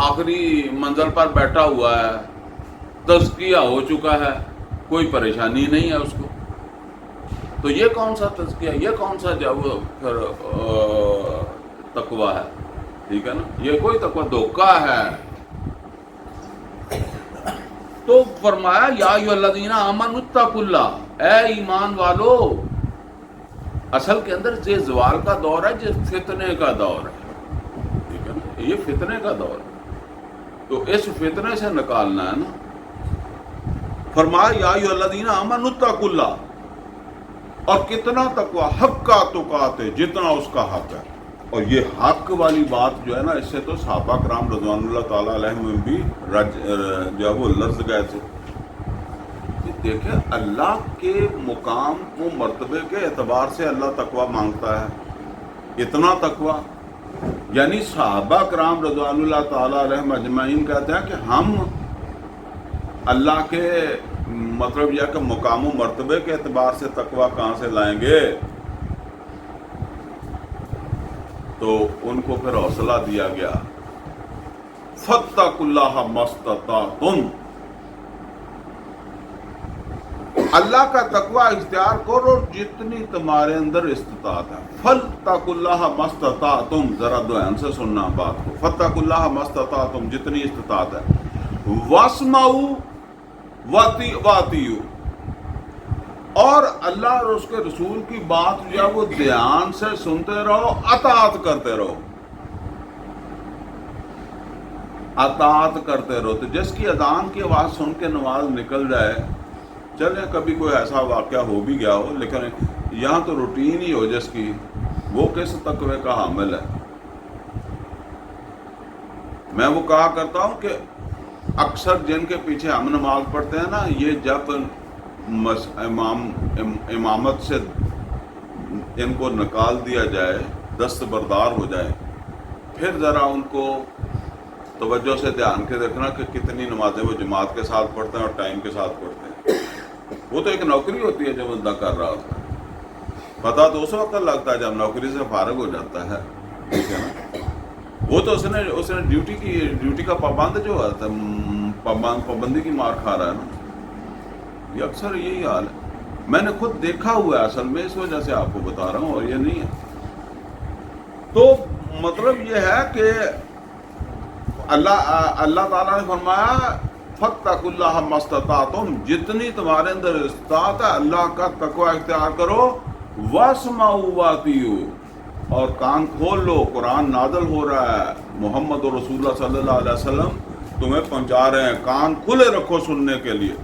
آخری منزل پر بیٹھا ہوا ہے، تزکیہ ہو چکا ہے، کوئی پریشانی نہیں ہے اس کو. تو یہ کون سا تزکیہ، یہ کون سا جو وہ پھر تقویٰ ہے؟ ٹھیک ہے نا؟ یہ کوئی تقویٰ دھوکہ ہے. تو فرمایا یا ایھا الذین آمنوا اتقوا اللہ، اے ایمان والو. اصل کے اندر یہ زوال کا دور ہے، یہ فتنے کا دور ہے. ٹھیک ہے نا؟ یہ فتنے کا دور ہے، تو اس فتنے سے نکالنا ہے نا. فرمایا یا ایھا الذین آمنوا اتقوا اللہ، اور کتنا تقویٰ، حق کا تقات ہے، جتنا اس کا حق ہے. اور یہ حق والی بات جو ہے نا، اس سے تو صحابہ کرام رضوان اللہ تعالیٰ علیہم بھی جو ہے وہ لرز گئے تھے. دیکھیں اللہ کے مقام و مرتبے کے اعتبار سے اللہ تقویٰ مانگتا ہے. اتنا تقویٰ، یعنی صحابہ کرام رضوان اللہ تعالیٰ علیہم اجمعین کہتے ہیں کہ ہم اللہ کے مطلب یہ کہ مقام و مرتبے کے اعتبار سے تقویٰ کہاں سے لائیں گے؟ تو ان کو پھر حوصلہ دیا گیا، فاتقوا اللہ ما استطعتم، اللہ کا تقویٰ اختیار کرو جتنی تمہارے اندر استطاعت ہے. فاتقوا اللہ ما استطعتم، ذرا دھیان سے سننا بات کو. فاتقوا اللہ ما استطعتم، جتنی استطاعت ہے. واسمعوا واطیعوا، اور اللہ اور اس کے رسول کی بات جو ہے وہ دھیان سے سنتے رہو، اطاعت کرتے رہو. اطاعت کرتے رہو. تو جس کی اذان کی آواز سن کے نماز نکل جائے، چلے کبھی کوئی ایسا واقعہ ہو بھی گیا ہو، لیکن یہاں تو روٹین ہی ہو جس کی، وہ کس تقوی کا حامل ہے؟ میں وہ کہا کرتا ہوں کہ اکثر جن کے پیچھے ہم نماز پڑھتے ہیں نا، یہ جب امامت سے ان کو نکال دیا جائے، دستبردار ہو جائے، پھر ذرا ان کو توجہ سے دھیان کے دیکھنا کہ کتنی نمازیں وہ جماعت کے ساتھ پڑھتے ہیں اور ٹائم کے ساتھ پڑھتے ہیں. وہ تو ایک نوکری ہوتی ہے جو بندہ کر رہا ہوتا ہے. پتہ تو اس وقت لگتا ہے جب نوکری سے فارغ ہو جاتا ہے، ٹھیک ہے نا. وہ تو اس نے ڈیوٹی کا پابند جو ہے پابندی کی مار کھا رہا ہے نا. یہ اکثر یہی حال ہے. میں نے خود دیکھا ہوا ہے اصل میں، اس وجہ سے آپ کو بتا رہا ہوں، اور یہ نہیں ہے. تو مطلب یہ ہے کہ اللہ تعالیٰ نے فرمایا فَاتَّقُوا اللَّهَ مَا اسْتَطَعْتُمْ، جتنی تمہارے اندر استطاعت ہے اللہ کا تقوی اختیار کرو. وَاسْمَعُوا وَأَطِیعُوا، اور کان کھول لو، قرآن نازل ہو رہا ہے، محمد رسول اللہ صلی اللہ علیہ وسلم تمہیں پہنچا رہے ہیں، کان کھلے رکھو سننے کے لیے.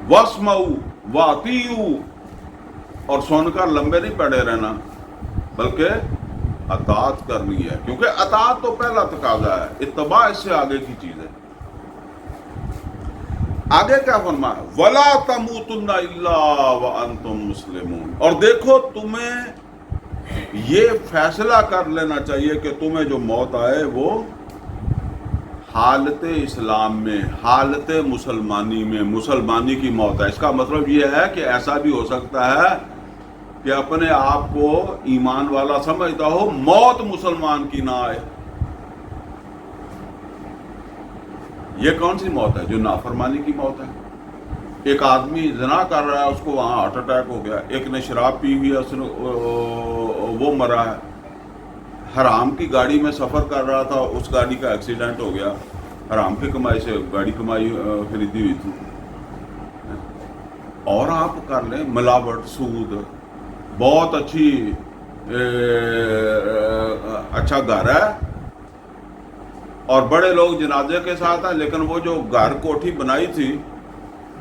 وَاسْمَعُوا وَأَطِیعُوا، اور سن کر لمبے نہیں پڑے رہنا بلکہ اطاعت کرنی ہے، کیونکہ اطاعت تو پہلا تقاضا ہے، اتباع اس سے آگے کی چیز ہے. آگے کیا فرمایا؟ وَلَا تَمُوتُنَّ إِلَّا وَأَنْتُمْ مُسْلِمُونَ، اور دیکھو تمہیں یہ فیصلہ کر لینا چاہیے کہ تمہیں جو موت آئے وہ حالت اسلام میں، حالت مسلمانی میں، مسلمانی کی موت ہے. اس کا مطلب یہ ہے کہ ایسا بھی ہو سکتا ہے کہ اپنے آپ کو ایمان والا سمجھتا ہو، موت مسلمان کی نہ آئے. یہ کون سی موت ہے؟ جو نافرمانی کی موت ہے. ایک آدمی زنا کر رہا ہے، اس کو وہاں ہارٹ اٹیک ہو گیا. ایک نے شراب پی ہوئی ہے، اس نے وہ مرا ہے. حرام کی گاڑی میں سفر کر رہا تھا، اس گاڑی کا ایکسیڈنٹ ہو گیا. حرام کی کمائی سے گاڑی خریدی ہوئی تھی. اور آپ کر لیں ملاوٹ، سود، بہت اچھا گھر ہے اور بڑے لوگ جنازے کے ساتھ ہیں، لیکن وہ جو گھر کوٹھی بنائی تھی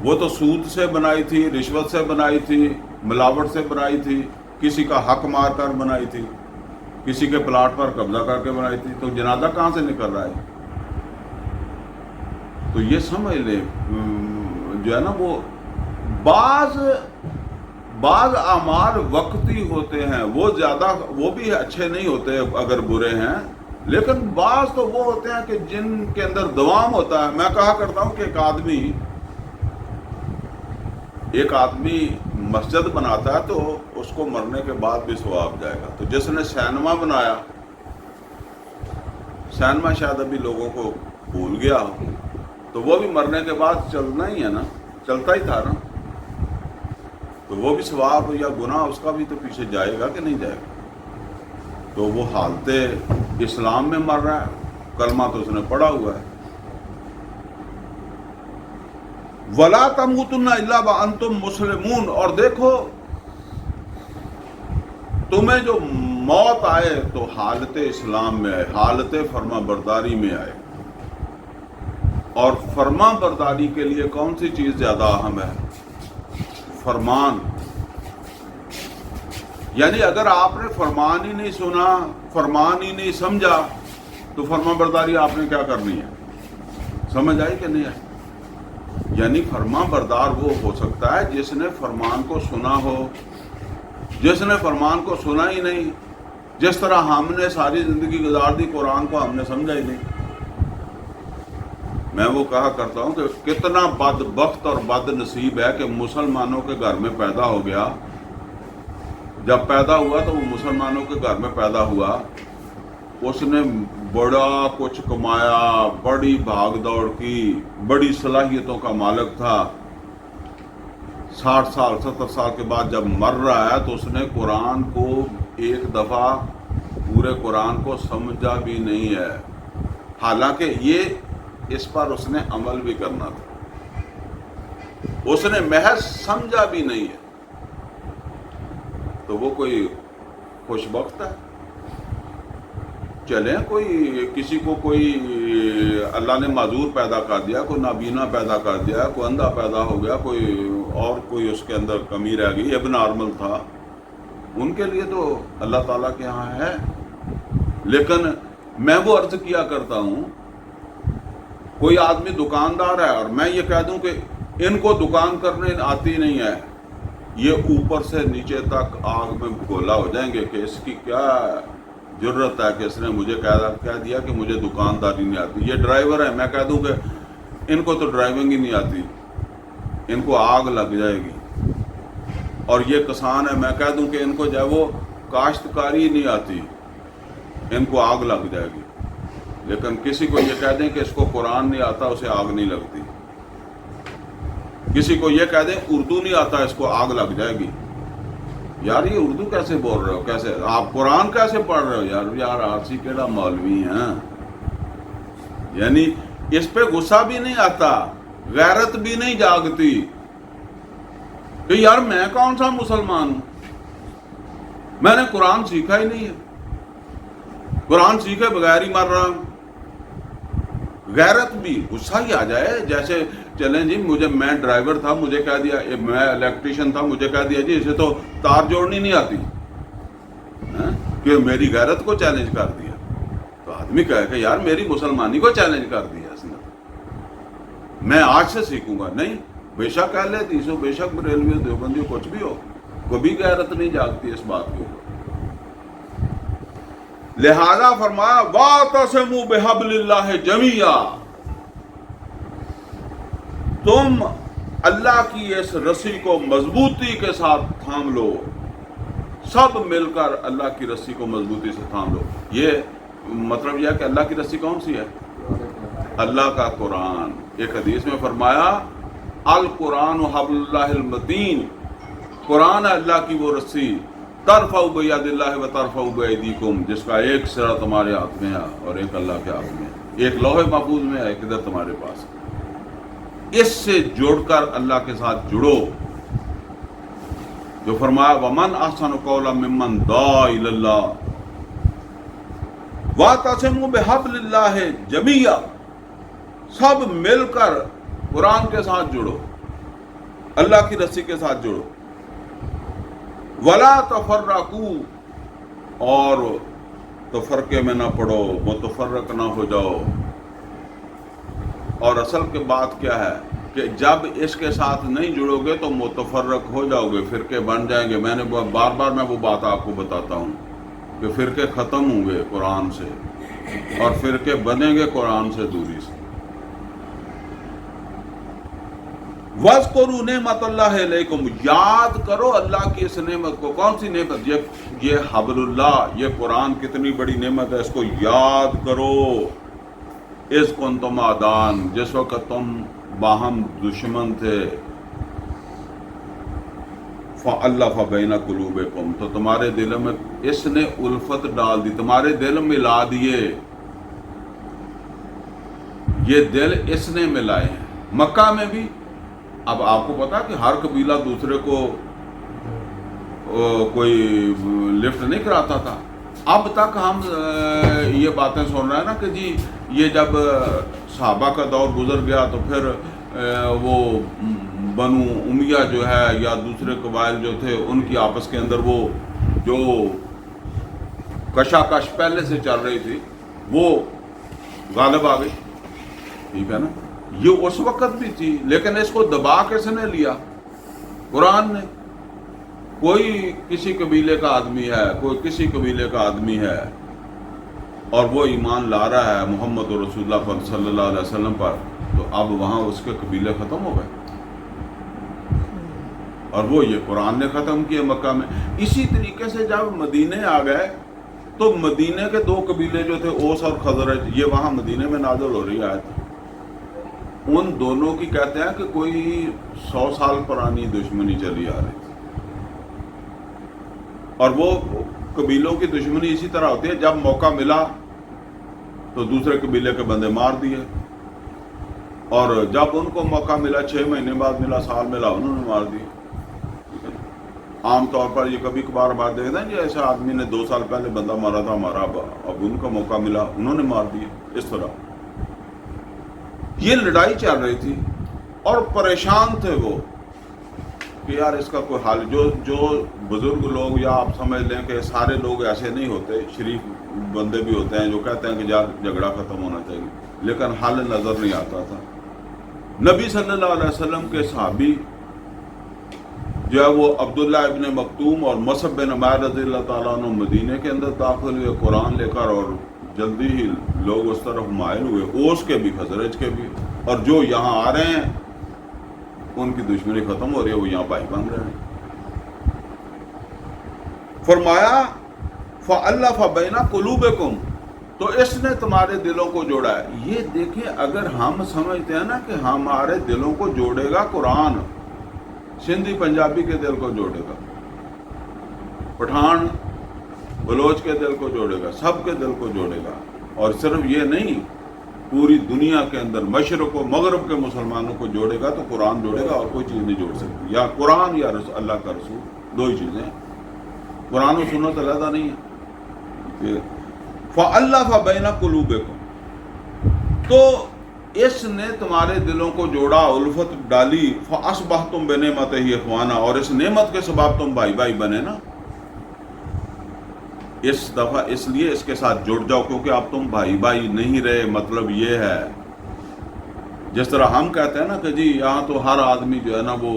وہ تو سود سے بنائی تھی، رشوت سے بنائی تھی، ملاوٹ سے بنائی تھی، کسی کا حق مار کر بنائی تھی، کسی کے پلاٹ پر قبضہ کر کے بنائی تھی. تو جنازہ کہاں سے نکل رہا ہے؟ تو یہ سمجھ لیں جو ہے نا، وہ بعض اعمال وقتی ہوتے ہیں، وہ زیادہ، وہ بھی اچھے نہیں ہوتے اگر برے ہیں، لیکن بعض تو وہ ہوتے ہیں کہ جن کے اندر دوام ہوتا ہے. میں کہا کرتا ہوں کہ ایک آدمی مسجد بناتا ہے تو اس کو مرنے کے بعد بھی ثواب جائے گا. تو جس نے سینما بنایا، سینما شاید ابھی لوگوں کو بھول گیا ہو، تو وہ بھی مرنے کے بعد چلنا ہی ہے نا، چلتا ہی تھا نا. تو وہ بھی ثواب یا گناہ اس کا بھی تو پیچھے جائے گا کہ نہیں جائے گا. تو وہ حالت اسلام میں مر رہا ہے، کلمہ تو اس نے پڑھا ہوا ہے. وَلَا تَمُوتُنَّ إِلَّا وَأَنْتُمْ مُسْلِمُونَ، اور دیکھو تمہیں جو موت آئے تو حالت اسلام میں آئے، حالت فرما برداری میں آئے. اور فرما برداری کے لیے کون سی چیز زیادہ اہم ہے؟ فرمان. یعنی اگر آپ نے فرمان ہی نہیں سنا، فرمان ہی نہیں سمجھا، تو فرما برداری آپ نے کیا کرنی ہے؟ سمجھ آئی کہ نہیں آئی؟ یعنی فرما بردار وہ ہو سکتا ہے جس نے فرمان کو سنا ہو. جس نے فرمان کو سنا ہی نہیں، جس طرح ہم نے ساری زندگی گزار دی، قرآن کو ہم نے سمجھا ہی نہیں. میں وہ کہا کرتا ہوں کہ کتنا بدبخت اور بد نصیب ہے کہ مسلمانوں کے گھر میں پیدا ہو گیا. جب پیدا ہوا تو وہ مسلمانوں کے گھر میں پیدا ہوا، اس نے بڑا کچھ کمایا، بڑی بھاگ دوڑ کی، بڑی صلاحیتوں کا مالک تھا. 60 سال 70 سال کے بعد جب مر رہا ہے تو اس نے قرآن کو ایک دفعہ پورے قرآن کو سمجھا بھی نہیں ہے، حالانکہ یہ اس پر اس نے عمل بھی کرنا تھا. اس نے محض سمجھا بھی نہیں ہے. تو وہ کوئی خوش بخت ہے؟ چلیں کوئی کسی کو کوئی اللہ نے معذور پیدا کر دیا، کوئی نابینا پیدا کر دیا، کوئی اندھا پیدا ہو گیا، کوئی اس کے اندر کمی رہ گئی، اب نارمل تھا، ان کے لیے تو اللہ تعالیٰ کے ہاں ہے۔ لیکن میں وہ عرض کیا کرتا ہوں، کوئی آدمی دکاندار ہے اور میں یہ کہہ دوں کہ ان کو دکان کرنے آتی نہیں ہے، یہ اوپر سے نیچے تک آگ میں گولا ہو جائیں گے کہ اس کی کیا جرت ہے کہ اس نے مجھے کہہ دیا کہ مجھے دکانداری نہیں آتی۔ یہ ڈرائیور ہے، میں کہہ دوں کہ ان کو تو ڈرائیونگ ہی نہیں آتی، ان کو آگ لگ جائے گی۔ اور یہ کسان ہے، میں کہہ دوں کہ ان کو جو ہے وہ کاشتکاری نہیں آتی، ان کو آگ لگ جائے گی۔ لیکن کسی کو یہ کہہ دیں کہ اس کو قرآن نہیں آتا، اسے آگ نہیں لگتی۔ کسی کو یہ کہہ دیں اردو نہیں آتا، اس کو آگ لگ جائے گی۔ یار یہ اردو کیسے بول رہے ہو، کیسے آپ قرآن کیسے پڑھ رہے ہو؟ یار آرسی کیڑا مولوی ہیں، یعنی اس پہ غصہ بھی نہیں آتا، غیرت بھی نہیں جاگتی کہ یار میں کون سا مسلمان ہوں، میں نے قرآن سیکھا ہی نہیں ہے، قرآن سیکھے بغیر ہی مر رہا ہوں۔ غیرت بھی، غصہ ہی آ جائے، جیسے چلیں جی میں ڈرائیور تھا، مجھے کہہ دیا، میں الیکٹریشین تھا، مجھے کہہ دیا جی اسے تو تار جوڑنی نہیں آتی، کہ میری غیرت کو چیلنج کر دیا۔ تو آدمی کہے کہ یار میری مسلمانی کو چیلنج کر دیا اس نے، میں آج سے سیکھوں گا۔ نہیں، بے شک اہل حدیث ہو، بے شک بریلوی ہو، دیوبندی ہو، کچھ بھی ہو، کبھی غیرت نہیں جاگتی اس بات کے اوپر۔ لہذا فرمایا وَاعْتَصِمُوا بِحَبْلِ اللَّهِ جَمِيعًا، تم اللہ کی اس رسی کو مضبوطی کے ساتھ تھام لو، سب مل کر اللہ کی رسی کو مضبوطی سے تھام لو۔ یہ مطلب یہ ہے کہ اللہ کی رسی کون سی ہے؟ اللہ کا قرآن۔ ایک حدیث میں فرمایا القرآن حبل اللہ المتین، قرآن ہے اللہ کی وہ رسی، ترفعوا بید اللہ و ترفعوا بایدیکم، جس کا ایک سرا تمہارے ہاتھ میں ہے اور ایک اللہ کے ہاتھ میں ہے، ایک لوح محفوظ میں ہے، ایک ادھر تمہارے پاس ہے۔ اس سے جوڑ کر اللہ کے ساتھ جڑو، جو فرمایا وَمَنْ أَحْسَنُ قَوْلًا مِّمَّنْ دَعَا إِلَى اللَّهِ وَاعْتَصِمُوا بِحَبْلِ اللَّهِ جَمِيعًا، سب مل کر قرآن کے ساتھ جڑو، اللہ کی رسی کے ساتھ جڑو۔ وَلَا تَفَرَّقُوا، اور تفرقے میں نہ پڑو، متفرق نہ ہو جاؤ۔ اور اصل کی بات کیا ہے کہ جب اس کے ساتھ نہیں جڑو گے تو متفرق ہو جاؤ گے، فرقے بن جائیں گے۔ میں نے بار بار میں وہ بات آپ کو بتاتا ہوں کہ فرقے ختم ہوں گے قرآن سے، اور فرقے بنیں گے قرآن سے دوری سے۔ وَاذْكُرُوا نِعْمَتَ اللَّهِ عَلَيْكُمْ، یاد کرو اللہ کی اس نعمت کو۔ کون سی نعمت؟ یہ حبل اللہ، یہ قرآن کتنی بڑی نعمت ہے، اس کو یاد کرو۔ اذ کنتم اعداء، جس وقت تم باہم دشمن تھے، فَأَلَّفَ بَيْنَ قُلُوبِكُمْ، تو تمہارے دلوں میں اس نے الفت ڈال دی، تمہارے دل ملا دیے، یہ دل اس نے ملائے ہیں۔ مکہ میں بھی اب آپ کو پتا کہ ہر قبیلہ دوسرے کو کوئی لفٹ نہیں کراتا تھا۔ اب تک ہم یہ باتیں سن رہے ہیں نا کہ جی یہ جب صحابہ کا دور گزر گیا تو پھر وہ بنو امیہ جو ہے یا دوسرے قبائل جو تھے ان کی آپس کے اندر وہ جو کشاکش پہلے سے چل رہی تھی وہ غالب آ گئی، ٹھیک ہے نا۔ یہ اس وقت بھی تھی، لیکن اس کو دبا کیسے نے لیا؟ قرآن نے۔ کوئی کسی قبیلے کا آدمی ہے، کوئی کسی قبیلے کا آدمی ہے اور وہ ایمان لا رہا ہے محمد رسول اللہ صلی اللہ علیہ وسلم پر، تو اب وہاں اس کے قبیلے ختم ہو گئے، اور وہ یہ قرآن نے ختم کیے مکہ میں۔ اسی طریقے سے جب مدینے آ گئے تو مدینے کے دو قبیلے جو تھے اوس اور خزرج، یہ وہاں مدینے میں نازل ہو رہی آیت، ان دونوں کی کہتے ہیں کہ کوئی 100 سال پرانی دشمنی چلی آ رہی تھی، اور وہ قبیلوں کی دشمنی اسی طرح ہوتی ہے، جب موقع ملا تو دوسرے قبیلے کے بندے مار دیے، اور جب ان کو موقع ملا 6 مہینے بعد ملا، سال ملا، انہوں نے مار دیے۔ عام طور پر یہ کبھی کبھار بات دیکھتے ہیں، ایسے آدمی نے 2 سال پہلے بندہ مارا تھا ہمارا، اب ان کا موقع ملا انہوں نے مار دیا. اس طرح یہ لڑائی چل رہی تھی اور پریشان تھے وہ کہ یار اس کا کوئی حل. جو بزرگ لوگ، یا آپ سمجھ لیں کہ سارے لوگ ایسے نہیں ہوتے، شریف بندے بھی ہوتے ہیں جو کہتے ہیں کہ یار جھگڑا ختم ہونا چاہیے، لیکن حل نظر نہیں آتا تھا. نبی صلی اللہ علیہ وسلم کے صحابی جو ہے وہ عبداللہ ابن مکتوم اور مصعب بن عمیر رضی اللہ تعالیٰ عنہ مدینے کے اندر داخل ہوئے قرآن لے کر، اور جلدی ہی لوگ اس طرف مائل ہوئے، اوس کے بھی خزرج کے بھی، اور جو یہاں آ رہے ہیں ان کی دشمنی ختم ہو رہی ہے، وہ یہاں بھائی بن رہے ہیں. فرمایا فَأَلَّفَ بَيْنَ قُلُوبِكُمْ، تو اس نے تمہارے دلوں کو جوڑا ہے. یہ دیکھیں، اگر ہم سمجھتے ہیں نا کہ ہمارے دلوں کو جوڑے گا قرآن، سندھی پنجابی کے دل کو جوڑے گا، پٹھان بلوچ کے دل کو جوڑے گا، سب کے دل کو جوڑے گا. اور صرف یہ نہیں، پوری دنیا کے اندر مشرق و مغرب کے مسلمانوں کو جوڑے گا. تو قرآن جوڑے گا، اور کوئی چیز نہیں جوڑ سکتی. یا قرآن یا اللہ کا رسول، دو ہی چیزیں. قرآن و سنت علیحدہ نہیں ہے. فَأَلَّفَ بَيْنَ قُلُوبِكُمْ، تو اس نے تمہارے دلوں کو جوڑا، الفت ڈالی. فَأَصْبَحْتُمْ بِنِعْمَتِهِ إِخْوَانًا، اور اس نعمت کے سبب تم بھائی بھائی بنے نا. اس دفعہ اس لیے اس کے ساتھ جڑ جاؤ، کیونکہ اب تم بھائی بھائی نہیں رہے. مطلب یہ ہے، جس طرح ہم کہتے ہیں نا کہ جی یہاں تو ہر آدمی جو ہے نا وہ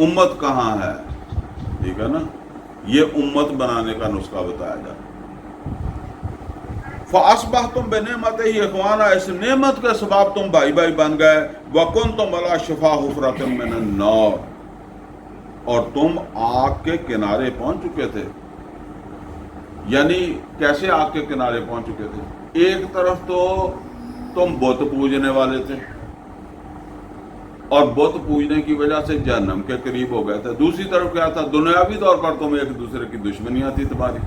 امت کہاں ہے، ٹھیک ہے نا، یہ امت بنانے کا نسخہ بتایا جائے. فَأَصْبَحْتُمْ بِنِعْمَتِهِ إِخْوَانًا، اس نعمت کے سبب تم بھائی بھائی بن گئے. وَكُنْتُمْ عَلَىٰ شَفَا حُفْرَةٍ مِّنَ النَّارِ، اور تم آگ کے کنارے پہنچ چکے تھے. یعنی کیسے آگ کے کنارے پہنچ چکے تھے؟ ایک طرف تو تم بت پوجنے والے تھے اور بت پوجنے کی وجہ سے جہنم کے قریب ہو گئے تھے. دوسری طرف کیا تھا؟ دنیاوی طور پر تم ایک دوسرے کی دشمنیاں تھی تمہاری.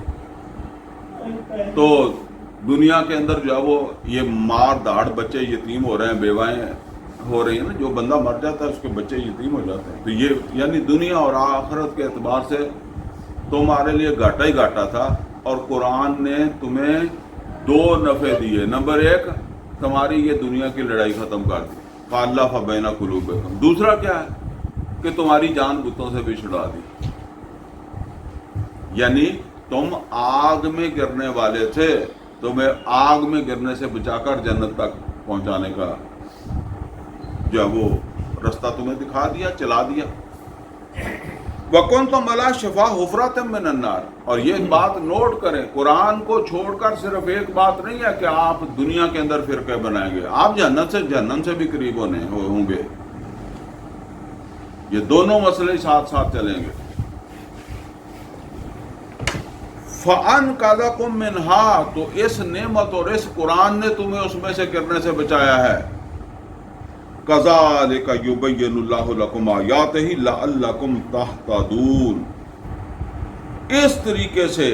تو دنیا کے اندر جو ہے وہ یہ مار دھاڑ، بچے یتیم ہو رہے ہیں، بیوائیں ہو رہی ہیں نا. جو بندہ مر جاتا ہے اس کے بچے یتیم ہو جاتے ہیں. تو یہ یعنی دنیا اور آخرت کے اعتبار سے تمہارے لیے گھاٹا ہی گھاٹا تھا. اور قرآن نے تمہیں 2 نفع دیے. نمبر 1، تمہاری یہ دنیا کی لڑائی ختم کر دی، فَأَلَّفَ بَيْنَ قُلُوبِكُمْ. دوسرا کیا ہے کہ تمہاری جان بتوں سے بھی چھڑا دی. یعنی تم آگ میں گرنے والے تھے، تمہیں آگ میں گرنے سے بچا کر جنت تک پہنچانے کا جو ہے وہ رستہ تمہیں دکھا دیا، چلا دیا. وَكُنْتُمْ عَلَىٰ شَفَا حُفْرَةٍ مِّنَ النَّارِ، اور یہ بات نوٹ کریں، قرآن کو چھوڑ کر صرف ایک بات نہیں ہے کہ آپ دنیا کے اندر فرقے بنائیں گے، آپ جہنم سے بھی قریب ہوں گے. یہ دونوں مسئلے ساتھ ساتھ چلیں گے. فَأَنْقَذَكُم مِّنْهَا، تو اس نعمت اور اس قرآن نے تمہیں اس میں سے گرنے سے بچایا ہے. كَذَلِكَ يُبَيِّنُ اللَّهُ لَكُمْ آيَاتِهِ لَعَلَّكُمْ تَهْتَدُونَ، اس طریقے سے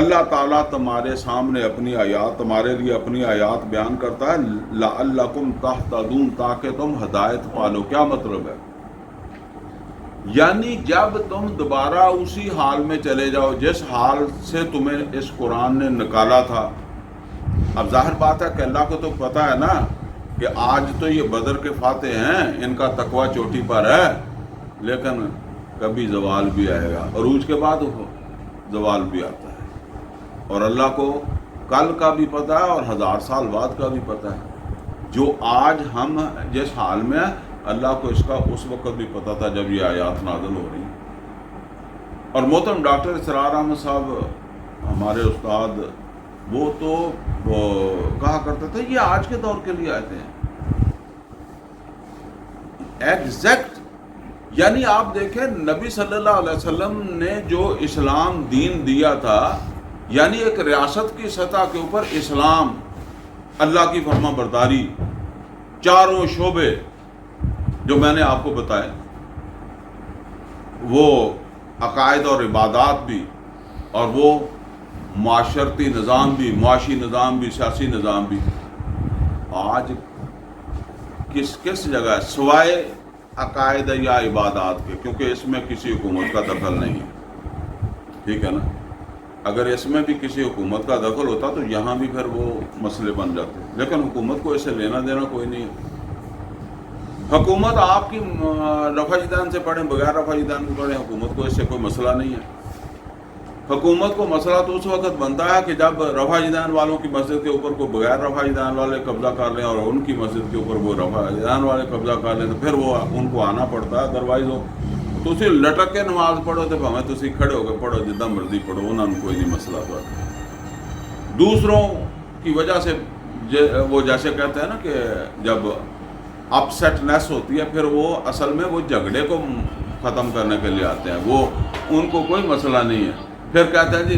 اللہ تعالیٰ تمہارے سامنے اپنی آیات، تمہارے لیے اپنی آیات بیان کرتا ہے. لَعَلَّكُمْ تَهْتَدُونَ، تاکہ تم ہدایت پالو. کیا مطلب ہے؟ یعنی جب تم دوبارہ اسی حال میں چلے جاؤ جس حال سے تمہیں اس قرآن نے نکالا تھا. اب ظاہر بات ہے کہ اللہ کو تو پتہ ہے نا کہ آج تو یہ بدر کے فاتح ہیں، ان کا تقویٰ چوٹی پر ہے، لیکن کبھی زوال بھی آئے گا، عروج کے بعد زوال بھی آتا ہے. اور اللہ کو کل کا بھی پتہ ہے اور 1000 سال بعد کا بھی پتہ ہے. جو آج ہم جس حال میں ہیں، اللہ کو اس کا اس وقت بھی پتہ تھا جب یہ آیات نازل ہو رہی ہیں. اور محترم ڈاکٹر اسرار احمد صاحب ہمارے استاد، وہ تو کہا کرتے تھے یہ آج کے دور کے لیے آتے ہیں ایگزیکٹ. یعنی آپ دیکھیں نبی صلی اللہ علیہ وسلم نے جو اسلام دین دیا تھا، یعنی ایک ریاست کی سطح کے اوپر اسلام، اللہ کی فرما برداری، چاروں شعبے جو میں نے آپ کو بتائے، وہ عقائد اور عبادات بھی، اور وہ معاشرتی نظام بھی، معاشی نظام بھی، سیاسی نظام بھی. آج کس جگہ سوائے عقائد یا عبادات کے، کیونکہ اس میں کسی حکومت کا دخل نہیں ہے، ٹھیک ہے نا. اگر اس میں بھی کسی حکومت کا دخل ہوتا تو یہاں بھی پھر وہ مسئلے بن جاتے، لیکن حکومت کو اسے لینا دینا کوئی نہیں ہے. حکومت آپ کی رفع جدان سے پڑھیں بغیر رفع جدان سے پڑھیں، حکومت کو اس سے کوئی مسئلہ نہیں ہے. حکومت کو مسئلہ تو اس وقت بنتا ہے کہ جب رفع جدان والوں کی مسجد کے اوپر کو بغیر رفع جدان والے قبضہ کر لیں اور ان کی مسجد کے اوپر وہ رفع جدان والے قبضہ کر لیں تو پھر وہ ان کو آنا پڑتا ہے. ادروائز ہو تو اسی لٹک کے نماز پڑھو تو ہمیں تسی کھڑے ہو کے پڑھو، جتنا مرضی پڑھو، انہوں نے کوئی نہیں مسئلہ. تو دوسروں کی وجہ سے وہ جیسے کہتے ہیں نا کہ جب اپ سیٹنیس ہوتی ہے پھر وہ اصل میں وہ جھگڑے کو ختم کرنے کے لیے آتے ہیں، وہ ان کو کوئی مسئلہ نہیں ہے. پھر کہتے ہیں جی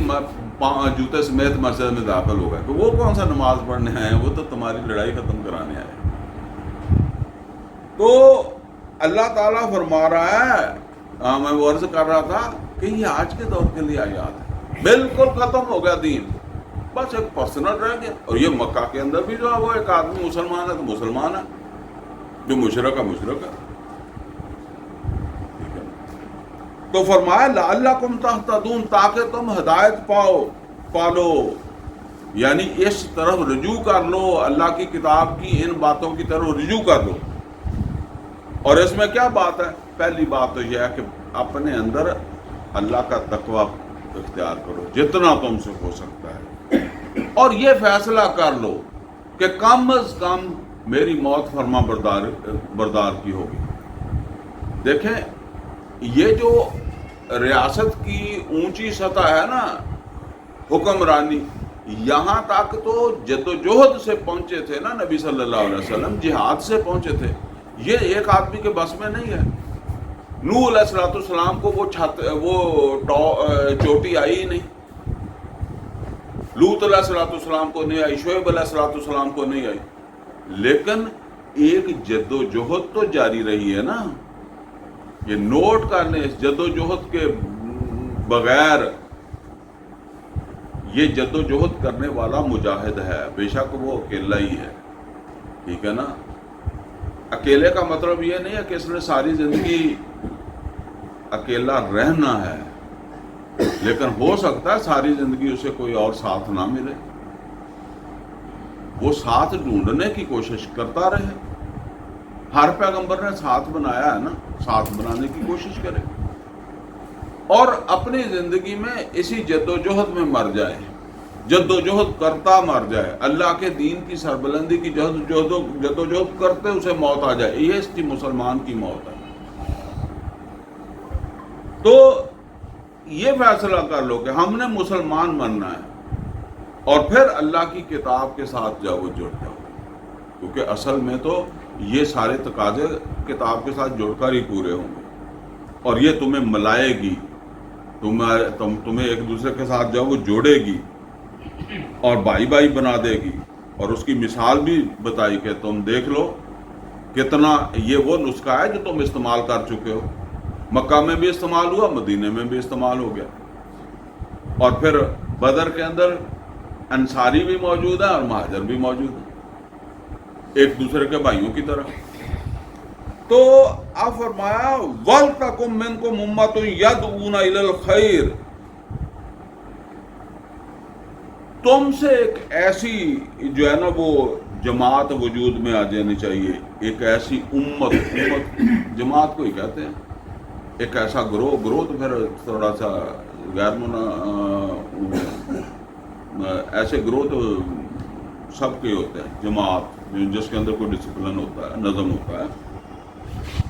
جوتے سمیت مسجد میں داخل ہو گئے، تو وہ کون سا نماز پڑھنے آئے ہیں، وہ تو تمہاری لڑائی ختم کرانے آئے ہیں. تو اللہ تعالیٰ فرما رہا ہے، میں وہ عرض کر رہا تھا کہ یہ آج کے دور کے لیے آیات ہے، بالکل ختم ہو گیا دین، بس ایک پرسنل رہ گیا. اور یہ مکہ کے اندر بھی جو ہے وہ ایک آدمی مسلمان ہے تو مسلمان ہے، جو مشرک ہے مشرک ہے. تو فرمایا لعلکم تہتدون، تاکہ تم ہدایت پالو، یعنی اس طرف رجوع کر لو، اللہ کی کتاب کی ان باتوں کی طرف رجوع کر لو. اور اس میں کیا بات ہے؟ پہلی بات تو یہ ہے کہ اپنے اندر اللہ کا تقوی اختیار کرو جتنا تم سے ہو سکتا ہے، اور یہ فیصلہ کر لو کہ کم از کم میری موت فرما بردار کی ہوگی. دیکھیں یہ جو ریاست کی اونچی سطح ہے نا حکمرانی، یہاں تک تو جد و جہد سے پہنچے تھے نا نبی صلی اللہ علیہ وسلم، جہاد سے پہنچے تھے. یہ ایک آدمی کے بس میں نہیں ہے. نوح علیہ السلام کو وہ چوٹی آئی ہی نہیں، لوط علیہ السلام کو نہیں آئی، شعیب علیہ السلام کو نہیں آئی، لیکن ایک جد و جہد تو جاری رہی ہے نا. یہ نوٹ کرنے اس جد و جہد کے بغیر، یہ جد و جہد کرنے والا مجاہد ہے، بے شک وہ اکیلا ہی ہے، ٹھیک ہے نا. اکیلے کا مطلب یہ نہیں ہے کہ اس نے ساری زندگی اکیلا رہنا ہے، لیکن ہو سکتا ہے ساری زندگی اسے کوئی اور ساتھ نہ ملے، وہ ساتھ ڈھونڈنے کی کوشش کرتا رہے. ہر پیغمبر نے ساتھ بنایا ہے نا، ساتھ بنانے کی کوشش کرے اور اپنی زندگی میں اسی جد و جہد میں مر جائے، جد و جہد کرتا مر جائے، اللہ کے دین کی سربلندی کی جد و جہد کرتے اسے موت آ جائے. یہ اس کی مسلمان کی موت ہے. تو یہ فیصلہ کر لو کہ ہم نے مسلمان بننا ہے، اور پھر اللہ کی کتاب کے ساتھ جاؤ جڑ جاؤ، کیونکہ اصل میں تو یہ سارے تقاضے کتاب کے ساتھ جڑ کر ہی پورے ہوں گے، اور یہ تمہیں ملائے گی، تمہیں ایک دوسرے کے ساتھ جو وہ جوڑے گی اور بھائی بھائی بنا دے گی. اور اس کی مثال بھی بتائی کہ تم دیکھ لو کتنا یہ وہ نسخہ ہے جو تم استعمال کر چکے ہو. مکہ میں بھی استعمال ہوا، مدینے میں بھی استعمال ہو گیا، اور پھر بدر کے اندر انصاری بھی موجود ہیں اور مہاجر بھی موجود ہیں، ایک دوسرے کے بھائیوں کی طرح. تو آپ فرمایا وَلْتَكُن مِّنكُمْ أُمَّةٌ يَدْعُونَ إِلَى الْخَيْرِ، تم سے ایک ایسی جو ہے نا وہ جماعت وجود میں آ جانی چاہیے، ایک ایسی امت جماعت کو ہی کہتے ہیں، ایک ایسا گروہ تو پھر تھوڑا سا ایسے گروہ تو سب کے ہوتے ہیں، جماعت جس کے اندر کوئی ڈسپلن ہوتا ہے، نظم ہوتا ہے.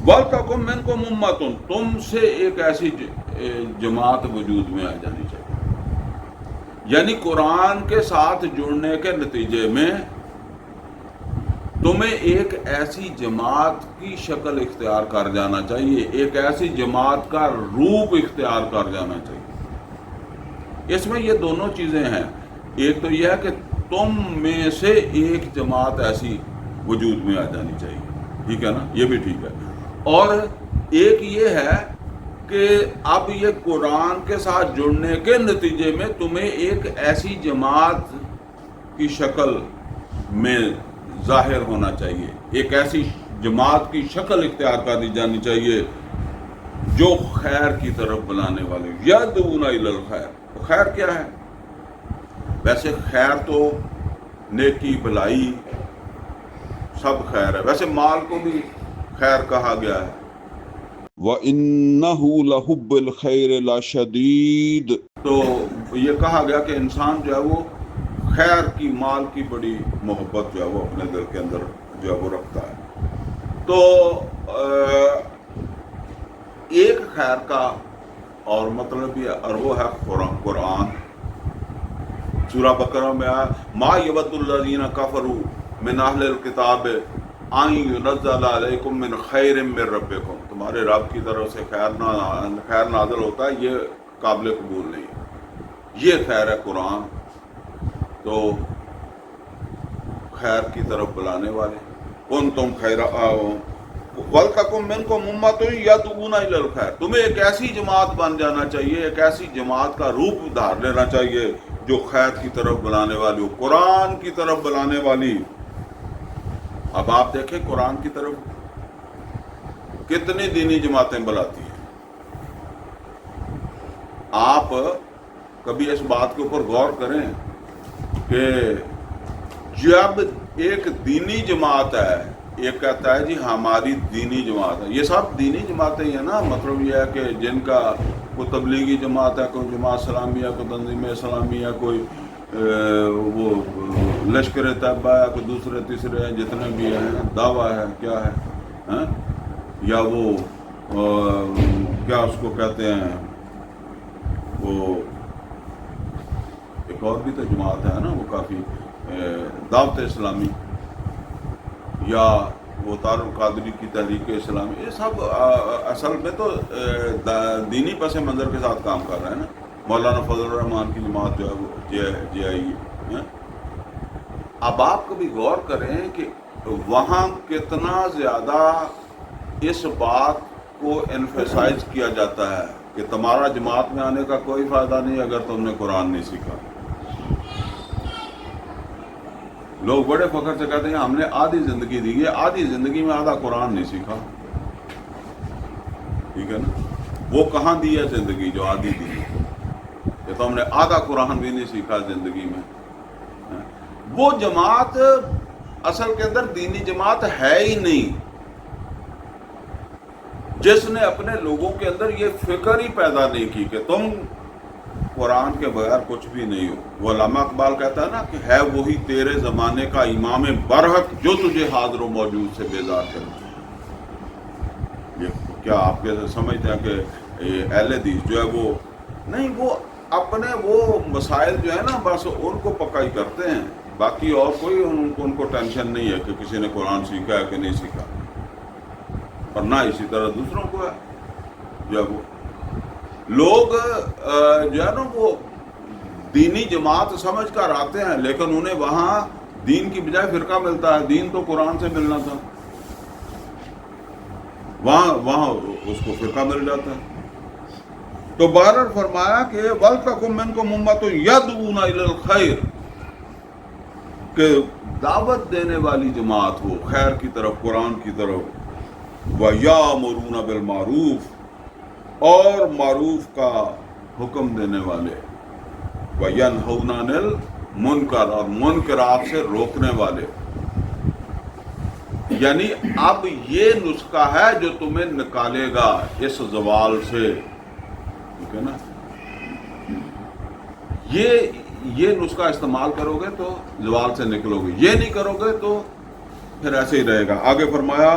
وَلْتَكُن مِّنكُمْ أُمَّةٌ، تم سے ایک ایسی جماعت وجود میں آ جانی چاہیے. یعنی قرآن کے ساتھ جڑنے کے نتیجے میں تمہیں ایک ایسی جماعت کی شکل اختیار کر جانا چاہیے، ایک ایسی جماعت کا روپ اختیار کر جانا چاہیے. اس میں یہ دونوں چیزیں ہیں، ایک تو یہ ہے کہ تم میں سے ایک جماعت ایسی وجود میں آ جانی چاہیے، ٹھیک ہے نا، یہ بھی ٹھیک ہے. اور ایک یہ ہے کہ اب یہ قرآن کے ساتھ جڑنے کے نتیجے میں تمہیں ایک ایسی جماعت کی شکل میں ظاہر ہونا چاہیے، ایک ایسی جماعت کی شکل اختیار کر دی جانی چاہیے جو خیر کی طرف بلانے والے. یدعون الی الخیر. خیر کیا ہے؟ ویسے خیر تو نیکی بھلائی سب خیر ہے، ویسے مال کو بھی خیر کہا گیا ہے. وَإِنَّهُ لَحُبُّ الْخَيْرِ لَشَدِيدٌ. تو یہ کہا گیا کہ انسان جو ہے وہ خیر کی، مال کی بڑی محبت جو ہے وہ اپنے دل کے اندر جو ہے وہ رکھتا ہے. تو ایک خیر کا اور مطلب یہ، اور وہ ہے قرآن. سورہ بقرہ میں آیا ما یود الذین کفروا من اہل الکتاب ان ینزل علیکم من خیر من ربکم. تمہارے رب کی طرف سے خیر نازل ہوتا ہے، یہ قابل قبول نہیں ہے. یہ خیر ہے قرآن. تو خیر کی طرف بلانے والے. کنتم خیر وَلْتَكُن مِّنكُمْ أُمَّةٌ يَدْعُونَ إِلَى الْخَيْرِ. تمہیں ایک ایسی جماعت بن جانا چاہیے، ایک ایسی جماعت کا روپ دھار لینا چاہیے جو خیر کی طرف بلانے والی ہو، قرآن کی طرف بلانے والی. اب آپ دیکھیں قرآن کی طرف کتنی دینی جماعتیں بلاتی ہیں. آپ کبھی اس بات کے اوپر غور کریں کہ جب ایک دینی جماعت ہے، ایک کہتا ہے جی ہماری دینی جماعت ہے، یہ سب دینی جماعتیں ہی ہیں نا. مطلب یہ ہے کہ جن کا کوئی تبلیغی جماعت ہے، کوئی جماعت اسلامیہ، کوئی تنظیم اسلامیہ، کوئی وہ لشکر طیبہ ہے، کوئی دوسرے تیسرے ہیں، جتنے بھی ہیں، دعویٰ ہے، کیا ہے، یا وہ کیا اس کو کہتے ہیں، وہ ایک اور بھی تو جماعت ہے نا، وہ کافی دعوت اسلامی، یا وہ تار القادری کی تحریک اسلامی. یہ سب اصل میں تو دینی پس منظر کے ساتھ کام کر رہے ہیں نا. مولانا فضل الرحمان کی جماعت جو ہے وہ جے آئی ہے. اب آپ کبھی غور کریں کہ وہاں کتنا زیادہ اس بات کو انفیسائز کیا جاتا ہے کہ تمہارا جماعت میں آنے کا کوئی فائدہ نہیں اگر تم نے قرآن نہیں سیکھا. لوگ بڑے فخر سے کہتے ہیں ہم نے آدھی زندگی دی ہے، آدھی زندگی میں آدھا قرآن نہیں سیکھا. ٹھیک ہے نا. وہ کہاں دی ہے زندگی جو آدھی دی ہے، کہ تو ہم نے آدھا قرآن بھی نہیں سیکھا زندگی میں. وہ جماعت اصل کے اندر دینی جماعت ہے ہی نہیں، جس نے اپنے لوگوں کے اندر یہ فکر ہی پیدا نہیں کی کہ تم قرآن کے بغیر کچھ بھی نہیں ہو. وہ علامہ اقبال کہتا ہے نا کہ ہے وہی تیرے زمانے کا امام برحق جو تجھے حاضر و موجود سے بیزار کرے. یہ کیا آپ کے سمجھتے ہیں کہ اہل حدیث جو ہے وہ نہیں، وہ اپنے وہ مسائل جو ہے نا بس ان کو پکائی کرتے ہیں، باقی اور کوئی ان کو ٹینشن نہیں ہے کہ کسی نے قرآن سیکھا ہے کہ نہیں سیکھا. اور نہ اسی طرح دوسروں کو ہے جو ہے وہ لوگ جو ہے نا وہ دینی جماعت سمجھ کر آتے ہیں، لیکن انہیں وہاں دین کی بجائے فرقہ ملتا ہے. دین تو قرآن سے ملنا تھا، وہاں اس کو فرقہ مل جاتا ہے. تو بہرحال فرمایا کہ وَلْتَكُن مِّنكُمْ أُمَّةٌ يَدْعُونَ إِلَى الْخَيْرِ، کہ دعوت دینے والی جماعت ہو خیر کی طرف، قرآن کی طرف. وَيَأْمُرُونَ بِالْمَعْرُوفِ، اور معروف کا حکم دینے والے. وَيَنْهَوْنَ عَنِ الْمُنْكَرِ، اور منکرات سے روکنے والے. یعنی اب یہ نسخہ ہے جو تمہیں نکالے گا اس زوال سے. ٹھیک ہے نا. یہ نسخہ استعمال کرو گے تو زوال سے نکلو گے، یہ نہیں کرو گے تو پھر ایسے ہی رہے گا. آگے فرمایا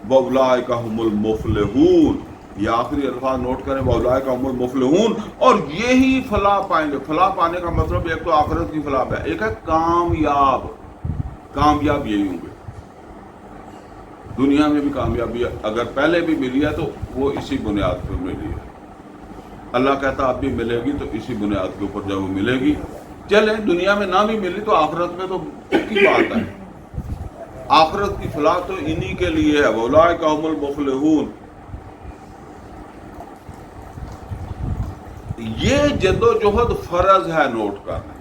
وَأُولَٰئِکَ هُمُ الْمُفْلِحُونَ. یہ آخری الفاظ نوٹ کریں، وَأُولَٰئِکَ هُمُ الْمُفْلِحُونَ، اور یہی فلاح پائیں گے. فلاح پانے کا مطلب ایک تو آخرت کی فلاح ہے، ایک ہے کامیاب یہی ہوں گے. دنیا میں بھی کامیابی اگر پہلے بھی ملی ہے تو وہ اسی بنیاد پر ملی ہے. اللہ کہتا اب بھی ملے گی تو اسی بنیاد کے اوپر جب وہ ملے گی. چلیں دنیا میں نہ بھی ملی تو آخرت میں تو کی بات ہے، آخرت کی فلاح تو انہی کے لیے ہے. وَأُولَٰئِکَ هُمُ الْمُفْلِحُونَ. یہ جد و جہد فرض ہے، نوٹ کرنا،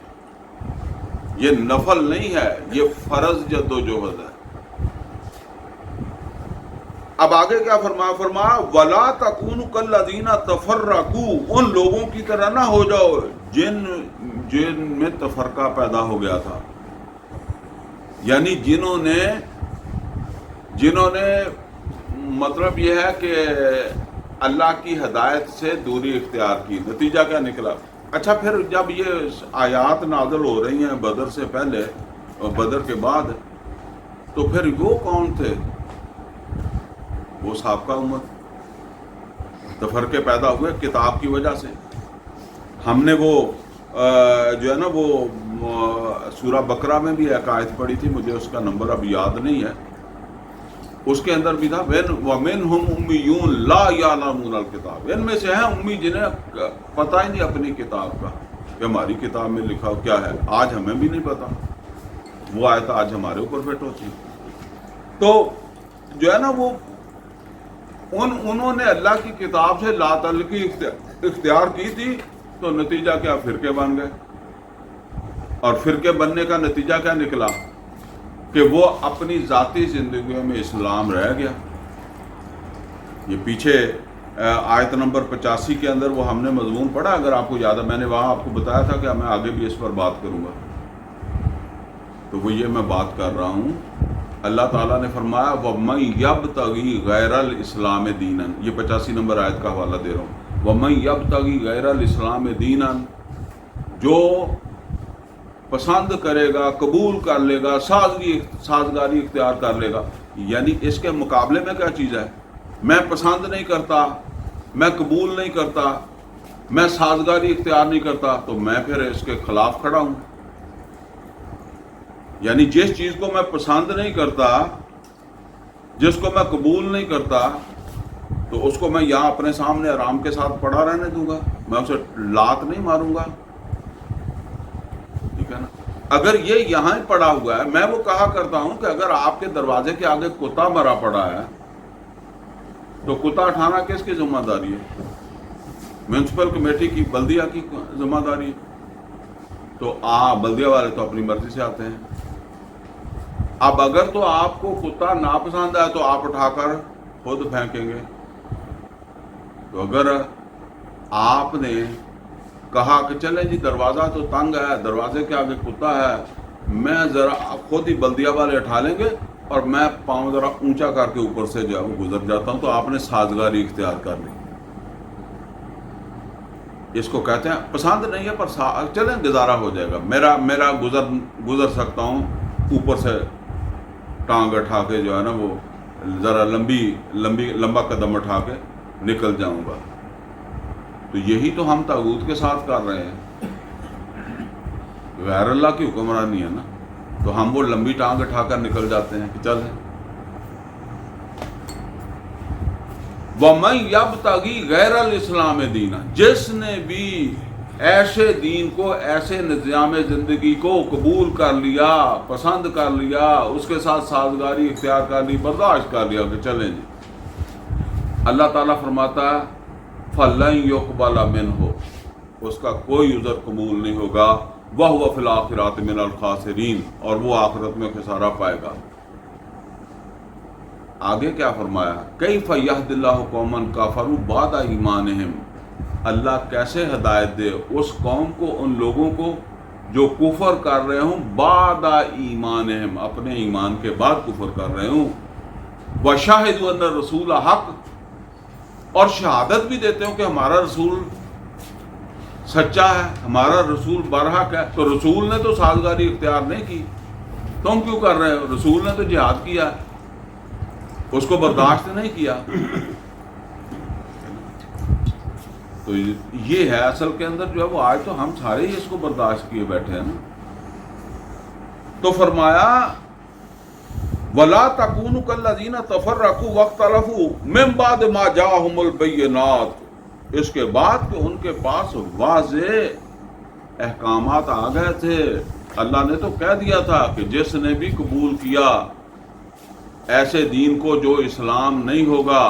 یہ نفل نہیں ہے، یہ فرض جد و جہد ہے. اب آگے کیا فرمایا ولا تکونوا کالذین تفرقوا، ان لوگوں کی طرح نہ ہو جاؤ جن میں تفرقہ پیدا ہو گیا تھا، یعنی جنہوں نے مطلب یہ ہے کہ اللہ کی ہدایت سے دوری اختیار کی، نتیجہ کیا نکلا؟ اچھا پھر جب یہ آیات نازل ہو رہی ہیں بدر سے پہلے اور بدر کے بعد، تو پھر وہ کون تھے؟ وہ سابقہ امت، تفرقے پیدا ہوئے کتاب کی وجہ سے۔ ہم نے وہ جو ہے نا وہ سورہ بقرہ میں بھی ایک آیت پڑھی تھی، مجھے اس کا نمبر اب یاد نہیں ہے، اس کے اندر بھی تھا وَمِنْهُمْ أُمِّيُّونَ لَا يَعْلَمُونَ الْكِتَابَ، ان میں سے ہیں امی جنہیں پتہ ہی نہیں اپنی کتاب کا کہ ہماری کتاب میں لکھا کیا ہے، آج ہمیں بھی نہیں پتا، وہ آیت آج ہمارے اوپر فٹ ہوتی۔ تو جو ہے نا وہ انہوں نے اللہ کی کتاب سے لا تعلقی اختیار کی تھی، تو نتیجہ کیا؟ فرقے بن گئے، اور فرقے بننے کا نتیجہ کیا نکلا؟ کہ وہ اپنی ذاتی زندگیوں میں اسلام رہ گیا۔ یہ پیچھے آیت نمبر 85 کے اندر وہ ہم نے مضمون پڑھا، اگر آپ کو یاد ہے، میں نے وہاں آپ کو بتایا تھا کہ میں آگے بھی اس پر بات کروں گا، تو وہ یہ میں بات کر رہا ہوں۔ اللہ تعالیٰ نے فرمایا وَمَن يَبْتَغِي غَيْرَ الْإِسْلَامِ دِينًا، یہ 85 نمبر آیت کا حوالہ دے رہا ہوں، وَمَن يَبْتَغِي غَيْرَ الْإِسْلَامِ دِينًا، جو پسند کرے گا، قبول کر لے گا، سازگاری اختیار کر لے گا، یعنی اس کے مقابلے میں کیا چیز ہے؟ میں پسند نہیں کرتا، میں قبول نہیں کرتا، میں سازگاری اختیار نہیں کرتا، تو میں پھر اس کے خلاف کھڑا ہوں۔ یعنی جس چیز کو میں پسند نہیں کرتا، جس کو میں قبول نہیں کرتا، تو اس کو میں یہاں اپنے سامنے آرام کے ساتھ پڑا رہنے دوں گا، میں اسے لات نہیں ماروں گا، ٹھیک ہے نا؟ اگر یہ یہاں ہی پڑا ہوا ہے، میں وہ کہا کرتا ہوں کہ اگر آپ کے دروازے کے آگے کتا مرا پڑا ہے تو کتا اٹھانا کس کی ذمہ داری ہے؟ میونسپل کمیٹی کی، بلدیہ کی ذمہ داری ہے۔ تو بلدیہ والے تو اپنی مرضی سے آتے ہیں۔ اب اگر تو آپ کو کتا ناپسند ہے تو آپ اٹھا کر خود پھینکیں گے، تو اگر آپ نے کہا کہ چلیں جی دروازہ تو تنگ ہے، دروازے کے آگے کتا ہے، میں ذرا خود ہی بلدیہ والے اٹھا لیں گے اور میں پاؤں ذرا اونچا کر کے اوپر سے جو ہے گزر جاتا ہوں، تو آپ نے سازگاری اختیار کر لی۔ اس کو کہتے ہیں پسند نہیں ہے پر چلیں گزارا ہو جائے گا، میرا گزر سکتا ہوں، اوپر سے ٹانگ اٹھا کے جو ہے نا وہ ذرا لمبا قدم اٹھا کے نکل جاؤں گا۔ تو یہی تو ہم طاغوت کے ساتھ کر رہے ہیں، غیر اللہ کی حکمرانی ہے نا، تو ہم وہ لمبی ٹانگ اٹھا کر نکل جاتے ہیں کہ چلیں۔ وَمَن يَبْتَغِي غَيْرَ الْإِسْلَامِ دِينًا، جس نے بھی ایسے دین کو، ایسے نظام زندگی کو قبول کر لیا، پسند کر لیا، اس کے ساتھ سازگاری اختیار کر لی، برداشت کر لیا کہ چلیں جی، اللہ تعالیٰ فرماتا ہے فَلَن يُقْبَلَ مِنْهُ، اس کا کوئی عذر قبول نہیں ہوگا، وَهُوَ فِي الْآخِرَةِ مِنَ الْخَاسِرِينَ، اور وہ آخرت میں خسارہ پائے گا۔ آگے کیا فرمایا؟ کیف یہد اللہ قوما کفروا بعد ایمانہم، اللہ کیسے ہدایت دے اس قوم کو، ان لوگوں کو جو کفر کر رہے ہوں، بعد ایمانہم، اپنے ایمان کے بعد کفر کر رہے ہوں، وشاہدوا ان الرسول حق، اور شہادت بھی دیتے ہوں کہ ہمارا رسول سچا ہے، ہمارا رسول برحق ہے۔ تو رسول نے تو سازگاری اختیار نہیں کی، تم کیوں کر رہے ہو؟ رسول نے تو جہاد کیا، اس کو برداشت نہیں کیا۔ تو یہ ہے اصل کے اندر جو ہے وہ، آج تو ہم سارے ہی اس کو برداشت کیے بیٹھے ہیں نا۔ تو فرمایا وَلَا تَكُونُوا كَالَّذِينَ تَفَرَّقُوا وَاخْتَلَفُوا مِن بَعْدِ مَا جَاءَهُمُ الْبَيِّنَاتُ، اس کے بعد کہ ان کے پاس واضح احکامات آ گئے تھے۔ اللہ نے تو کہہ دیا تھا کہ جس نے بھی قبول کیا ایسے دین کو جو اسلام نہیں ہوگا،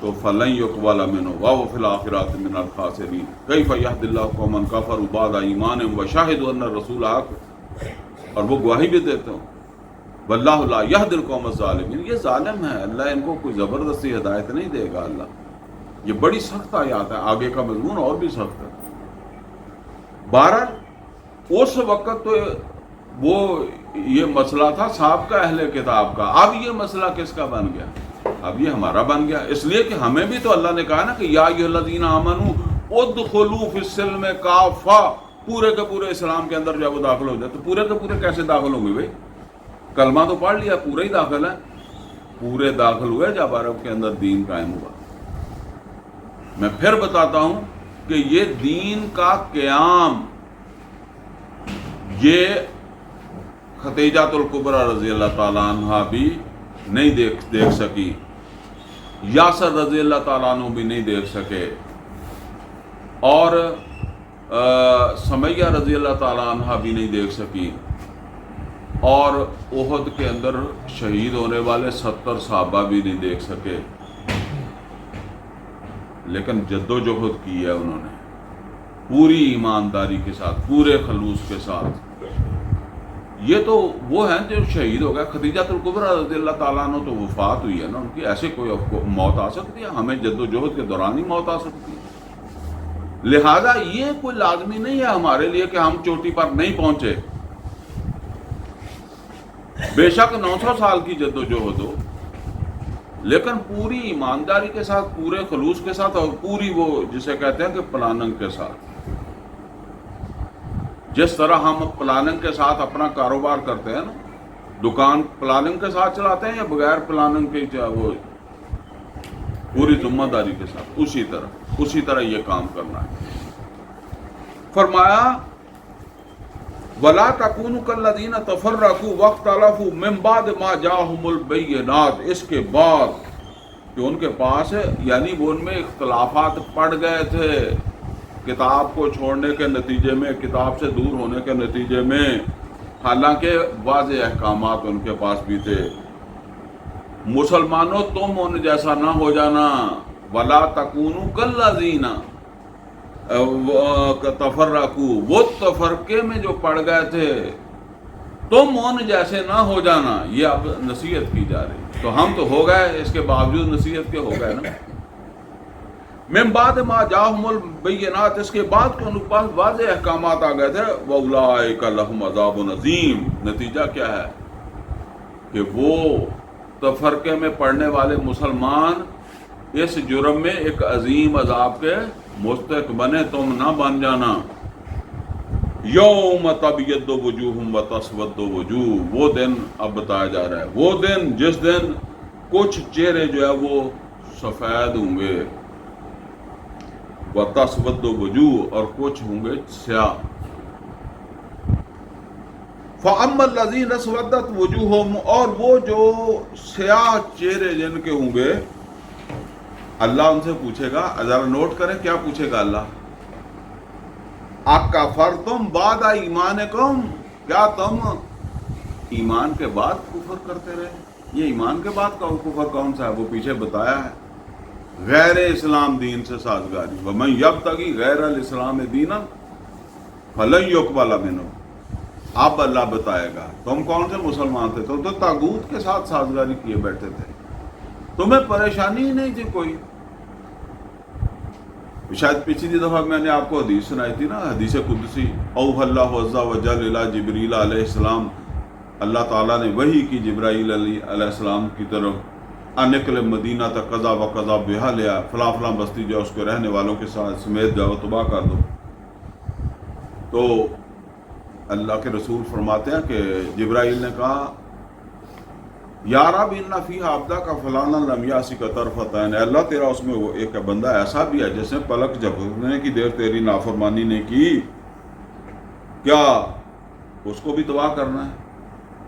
تو فَلَن يُقْبَلَ مِنْهُ وَهُوَ فِي الْآخِرَةِ مِنَ الْخَاسِرِينَ كَيْفَ يَهْدِ اللَّهُ قَوْمًا كَفَرُوا بَعْدَ إِيمَانِهِمْ وَشَهِدُوا أَنَّ الرَّسُولَ حَقٌّ، اور وہ گواہی بھی دیتے ہوں واللہ لا یہدی القوم الظالمین، یہ ظالم ہے، اللہ ان کو کوئی زبردستی ہدایت نہیں دے گا اللہ۔ یہ بڑی سخت آیات ہے، آگے کا مضمون اور بھی سخت ہے۔ بہرحال اس وقت تو وہ یہ مسئلہ تھا سابقہ اہل کتاب کا، اب یہ مسئلہ کس کا بن گیا؟ اب یہ ہمارا بن گیا، اس لیے کہ ہمیں بھی تو اللہ نے کہا نا کہ یا ایھا الذین آمنوا ادخلوا فی السلم کافہ، پورے کے پورے اسلام کے اندر جب وہ داخل ہو جائے تو پورے کے پورے کیسے داخل ہوں گے بھائی؟ کلمہ تو پڑھ لیا، پورا ہی داخل ہے، پورے داخل ہوئے جب عرب کے اندر دین قائم ہوا۔ میں پھر بتاتا ہوں کہ یہ دین کا قیام یہ خدیجہ الکبریٰ رضی اللہ تعالیٰ عنہ بھی نہیں دیکھ سکی، یاسر رضی اللہ تعالیٰ عنہ بھی نہیں دیکھ سکے، اور سمیہ رضی اللہ تعالیٰ عنہ بھی نہیں دیکھ سکی، اور احد کے اندر شہید ہونے والے 70 صحابہ بھی نہیں دیکھ سکے، لیکن جد و جہد کی ہے انہوں نے پوری ایمانداری کے ساتھ، پورے خلوص کے ساتھ۔ یہ تو وہ ہیں جو شہید ہو گئے۔ خدیجہ الکبریٰ رضی اللہ تعالیٰ عنہ تو وفات ہوئی ہے نا ان کی، ایسے کوئی موت آ سکتی ہے؟ ہمیں جد و جہد کے دوران ہی موت آ سکتی ہے، لہذا یہ کوئی لازمی نہیں ہے ہمارے لیے کہ ہم چوٹی پر نہیں پہنچے، بے شک 900 سال کی جد و جہد ہو، لیکن پوری ایمانداری کے ساتھ، پورے خلوص کے ساتھ، اور پوری وہ جسے کہتے ہیں کہ پلاننگ کے ساتھ۔ جس طرح ہم پلاننگ کے ساتھ اپنا کاروبار کرتے ہیں نا، دکان پلاننگ کے ساتھ چلاتے ہیں یا بغیر پلاننگ کے، وہ پوری ذمہ داری کے ساتھ، اسی طرح یہ کام کرنا ہے۔ فرمایا وَلَا تَكُونُوا كَالَّذِينَ تَفَرَّقُوا وَاخْتَلَفُوا مِن بَعْدِ مَا جَاءَهُمُ الْبَيِّنَاتُ، اس کے بعد کہ ان کے پاس یعنی وہ ان میں اختلافات پڑ گئے تھے کتاب کو چھوڑنے کے نتیجے میں، کتاب سے دور ہونے کے نتیجے میں، حالانکہ واضح احکامات ان کے پاس بھی تھے۔ مسلمانوں تم ان جیسا نہ ہو جانا، وَلَا تَكُونُوا كَالَّذِينَ تفرقوا، وہ تفرقے میں جو پڑ گئے تھے تم ان جیسے نہ ہو جانا، یہ اب نصیحت کی جا رہی۔ تو ہم تو ہو گئے، اس کے باوجود نصیحت کے ہو گئے نا۔ من بعد ما جاءهم البینات، اس کے بعد کہ ان کے پاس واضح احکامات آ گئے تھے، واولئک لهم عذاب عظیم، نتیجہ کیا ہے کہ وہ تفرقے میں پڑنے والے مسلمان اس جرم میں ایک عظیم عذاب کے مستحق بنے، تم نہ بن جانا۔ یوم تبیض وجوہ وتسود وجوہ، وہ دن اب بتایا جا رہا ہے، وہ دن جس دن کچھ چہرے جو ہے وہ سفید ہوں گے، وتسود وجوہ، اور کچھ ہوں گے سیاہ۔ فَأَمَّا الَّذِينَ اسْوَدَّتْ وُجُوهُهُمْ، اور وہ جو سیاہ چہرے جن کے ہوں گے، اللہ ان سے پوچھے گا، ذرا نوٹ کریں کیا پوچھے گا اللہ، اَکَفَرْتُمْ بَعْدَ ایمانکم، کیا تم ایمان کے بعد کفر کرتے رہے؟ یہ ایمان کے بعد کا کفر کون سا ہے؟ وہ پیچھے بتایا ہے، غیر اسلام دین سے سازگاری، وَمَن يَبْتَغِي غَيْرَ الْإِسْلَامِ دِينًا فَلَن يُقْبَلَ مِنْهُ۔ اب اللہ بتائے گا تم کون سے مسلمان تھے، تم تو طاغوت کے ساتھ سازگاری کیے بیٹھے تھے، تمہیں پریشانی ہی نہیں تھی کوئی۔ شاید پچھلی دفعہ میں نے آپ کو حدیث سنائی تھی نا، حدیث قدسی، اوحی اللہ عز وجل الی جبریل علیہ السلام، اللہ تعالیٰ نے وحی کی جبرائیل علیہ السلام کی طرف، نکل مدینہ تک قضا و قضا بہا لیا، فلاں فلاں بستی جو اس کے رہنے والوں کے ساتھ سمیت جاؤ، تباہ کر دو۔ تو اللہ کے رسول فرماتے ہیں کہ جبرائیل نے کہا یا رب ان فیہا عبدک فلانا لم یاسک طرفۃ عین، اللہ تیرا اس میں وہ ایک بندہ ایسا بھی ہے جس نے پلک جھپکنے کی دیر تیری نافرمانی نے کی، کیا اس کو بھی تباہ کرنا ہے؟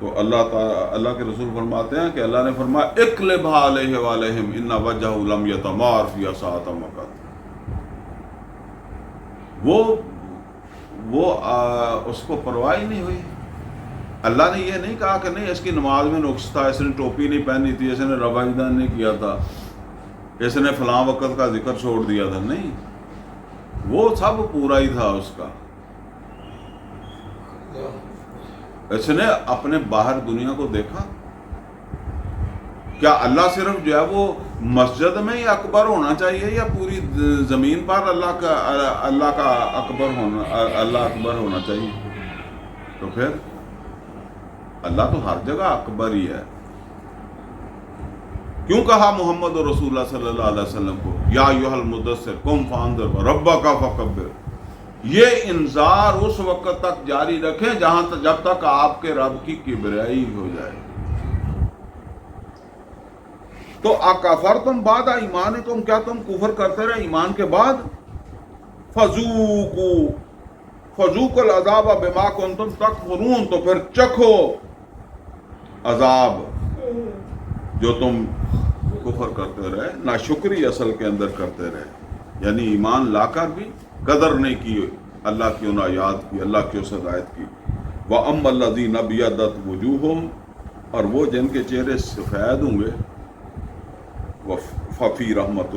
تو اللہ کے رسول فرماتے ہیں کہ اللہ نے فرمایا اقلبھا علیہ وعلیہم ان وجہہ لم یتمار فی ساعۃ وقت، وہ اس کو پرواہ ہی نہیں ہوئی۔ اللہ نے یہ نہیں کہا کہ نہیں اس کی نماز میں نقص تھا، اس نے ٹوپی نہیں پہنی تھی، اس نے روایدان نہیں کیا تھا، اس نے فلاں وقت کا ذکر چھوڑ دیا تھا، نہیں، وہ سب پورا ہی تھا اس کا۔ اس نے اپنے باہر دنیا کو دیکھا؟ کیا اللہ صرف جو ہے وہ مسجد میں ہی اکبر ہونا چاہیے یا پوری زمین پر اللہ کا اکبر ہونا چاہیے؟ تو پھر اللہ تو ہر جگہ اکبر ہی ہے. کیوں کہا محمد رسول اللہ صلی اللہ علیہ وسلم کو یا ایھا المدثر قم فانذر وربک فکبر؟ یہ انذار اس وقت تک جاری رکھیں جب تک آپ کے رب کی کبریائی ہو جائے. تو اکفرتم بعد ایمانکم، کیا تم کفر کرتے رہے ایمان کے بعد؟ فذوقوا العذاب بما کنتم تکفرون، تو پھر چکھو عذاب جو تم کفر کرتے رہے، ناشکری اصل کے اندر کرتے رہے، یعنی ایمان لا کر بھی قدر نہیں کی اللہ کی ان آیات کی، اللہ کی اس ہدایت کی. وَأَمَّا الَّذِينَ ابْيَضَّتْ وُجُوهُهُمْ، اور وہ جن کے چہرے سفید ہوں گے، ففی رحمت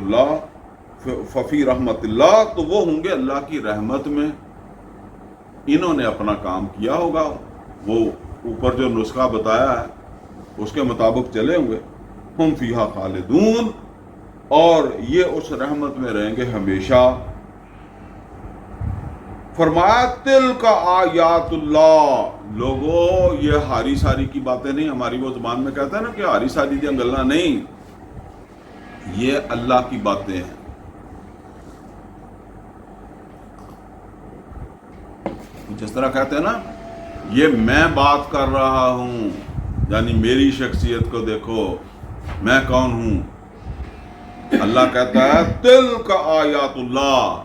اللہ، تو وہ ہوں گے اللہ کی رحمت میں. انہوں نے اپنا کام کیا ہوگا، وہ اوپر جو نسخہ بتایا ہے اس کے مطابق چلے ہوں گے. ہم فیہا خالدون، اور یہ اس رحمت میں رہیں گے ہمیشہ. فرمایا تلک آیات اللہ، لوگوں یہ ہاری ساری کی باتیں نہیں، ہماری وہ زبان میں کہتے ہیں نا کہ ہاری ساری دیا گلا نہیں، یہ اللہ کی باتیں ہیں. جس طرح کہتے ہیں نا یہ میں بات کر رہا ہوں، یعنی میری شخصیت کو دیکھو میں کون ہوں. اللہ کہتا ہے تلک آیات اللہ،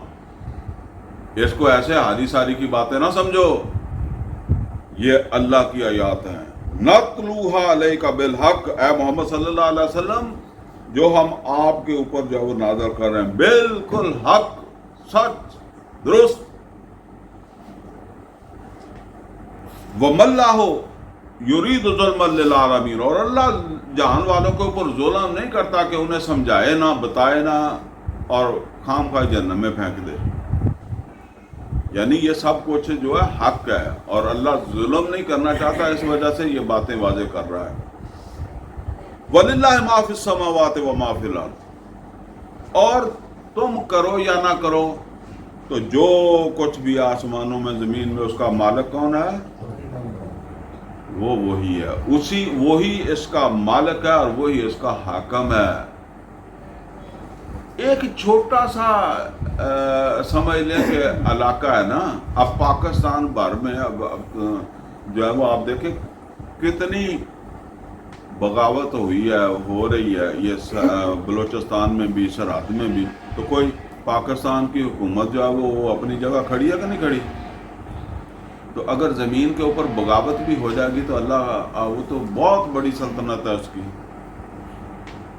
اس کو ایسے ہاری ساری کی باتیں نہ سمجھو، یہ اللہ کی آیات ہیں. نتلوہا علیک بالحق، اے محمد صلی اللہ علیہ وسلم جو ہم آپ کے اوپر جو وہ نازل کر رہے ہیں بالکل حق، سچ، درست. وَمَا اللَّهُ يُرِيدُ ظُلْمًا لِلْعَالَمِينَ، اور اللہ جہان والوں کے اوپر ظلم نہیں کرتا کہ انہیں سمجھائے نہ، بتائے نہ اور خام خواہ جہنم میں پھینک دے. یعنی یہ سب کچھ جو ہے حق ہے، اور اللہ ظلم نہیں کرنا چاہتا، اس وجہ سے یہ باتیں واضح کر رہا ہے. وَلِلَّهِ مَا فِي السَّمَاوَاتِ وَمَا فِي الْأَرْضِ، اور تم کرو یا نہ کرو تو جو کچھ بھی آسمانوں میں زمین میں اس کا مالک کون ہے؟ وہ وہی ہے، وہی اس کا مالک ہے اور وہی اس کا حاکم ہے. ایک چھوٹا سا سمجھ لیں کہ علاقہ ہے نا، اب پاکستان بھر میں اب جو ہے وہ آپ دیکھیں کتنی بغاوت ہوئی ہے، ہو رہی ہے، یہ بلوچستان میں بھی، سرحد میں بھی. تو کوئی پاکستان کی حکومت جو ہے وہ اپنی جگہ کھڑی ہے کہ نہیں کھڑی؟ تو اگر زمین کے اوپر بغاوت بھی ہو جائے گی تو اللہ، وہ تو بہت بڑی سلطنت ہے اس کی.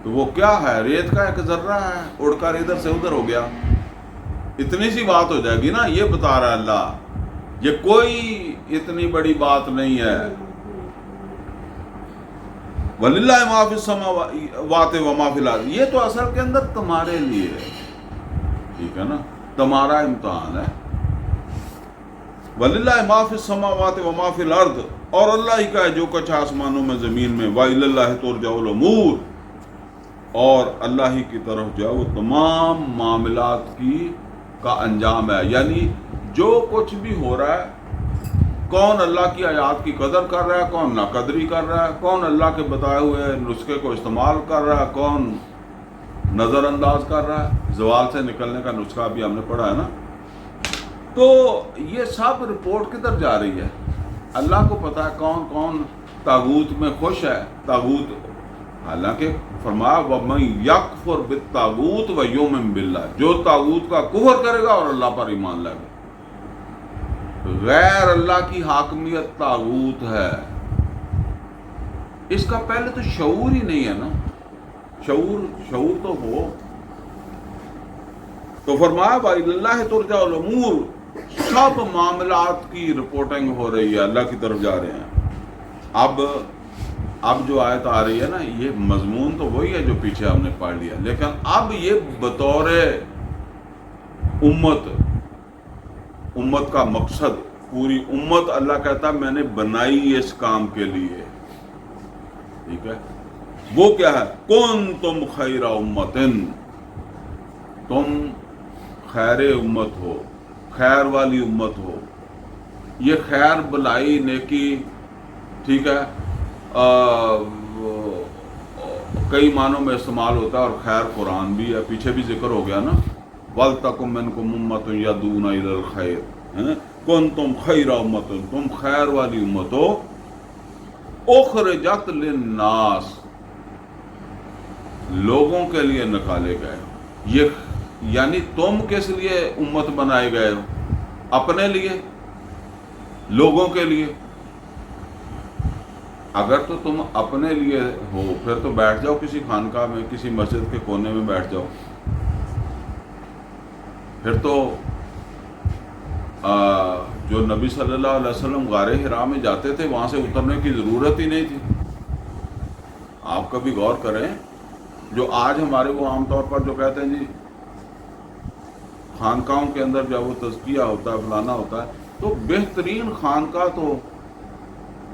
تو وہ کیا ہے؟ ریت کا ایک ذرہ ہے، اڑ کر ادھر سے ادھر ہو گیا، اتنی سی بات ہو جائے گی نا. یہ بتا رہا ہے اللہ، یہ کوئی اتنی بڑی بات نہیں ہے. وَلِلَّهِ مَا فِي السَّمَاوَاتِ وَمَا فِي الْأَرْضِ، یہ تو اصل کے اندر تمہارے لیے ہے، ٹھیک ہے نا، تمہارا امتحان ہے. وَلِلَّهِ مَا فِي السَّمَاوَاتِ وَمَا فِي الْأَرْضِ، اور اللہ ہی کا ہے جو کچھ آسمانوں میں زمین میں. وَإِلَى اللَّهِ تُرْجَعُ الْأُمُورُ، اور اللہ ہی کی طرف جو ہے وہ تمام معاملات کا انجام ہے. یعنی جو کچھ بھی ہو رہا ہے، کون اللہ کی آیات کی قدر کر رہا ہے، کون ناقدری کر رہا ہے، کون اللہ کے بتائے ہوئے نسخے کو استعمال کر رہا ہے، کون نظر انداز کر رہا ہے. زوال سے نکلنے کا نسخہ بھی ہم نے پڑھا ہے نا. تو یہ سب رپورٹ کدھر جا رہی ہے؟ اللہ کو پتا ہے کون کون طاغوت میں خوش ہے. طاغوت، حالانکہ فرمایا وَمَن يَكْفُرْ بِالطَّاغُوتِ وَيُؤْمِن بِاللَّهِ، جو طاغوت کا کفر کرے گا اور اللہ پر ایمان لائے گا. غیر اللہ کی حاکمیت طاغوت ہے. اس کا پہلے تو شعور ہی نہیں ہے نا. شعور تو ہو. تو فرمایا وَإِلَى اللَّهِ تُرْجَعُ الْأُمُورُ، سب معاملات کی رپورٹنگ ہو رہی ہے، اللہ کی طرف جا رہے ہیں. اب جو آیت آ رہی ہے نا، یہ مضمون تو وہی ہے جو پیچھے ہم نے پڑھ لیا، لیکن اب یہ بطور امت کا مقصد پوری امت اللہ کہتا میں نے بنائی اس کام کے لیے. ٹھیک ہے, وہ کیا ہے؟ کنتم خیر امتن, تم خیر امت ہو, خیر والی امت ہو. یہ خیر بلائی نیکی, ٹھیک ہے, کئی معنوں میں استعمال ہوتا ہے, اور خیر قرآن بھی ہے, پیچھے بھی ذکر ہو گیا نا, وَلْتَكُن مِّنكُمْ أُمَّةٌ يَدْعُونَ إِلَى الْخَيْرِ, كُنتُمْ خَيْرَ أُمَّةٍ, تم خیر والی امت ہو, اخرجت للناس, لوگوں کے لیے نکالے گئے. یہ یعنی تم کس لیے امت بنائے گئے ہو؟ اپنے لیے, لوگوں کے لیے. اگر تو تم اپنے لیے ہو پھر تو بیٹھ جاؤ کسی خانقاہ میں, کسی مسجد کے کونے میں بیٹھ جاؤ. پھر تو جو نبی صلی اللہ علیہ وسلم غار حرا میں جاتے تھے وہاں سے اترنے کی ضرورت ہی نہیں تھی. آپ کبھی غور کریں, جو آج ہمارے وہ عام طور پر جو کہتے ہیں جی خانقاہوں کے اندر جب وہ تزکیہ ہوتا ہے, فلانا ہوتا ہے, تو بہترین خانقاہ تو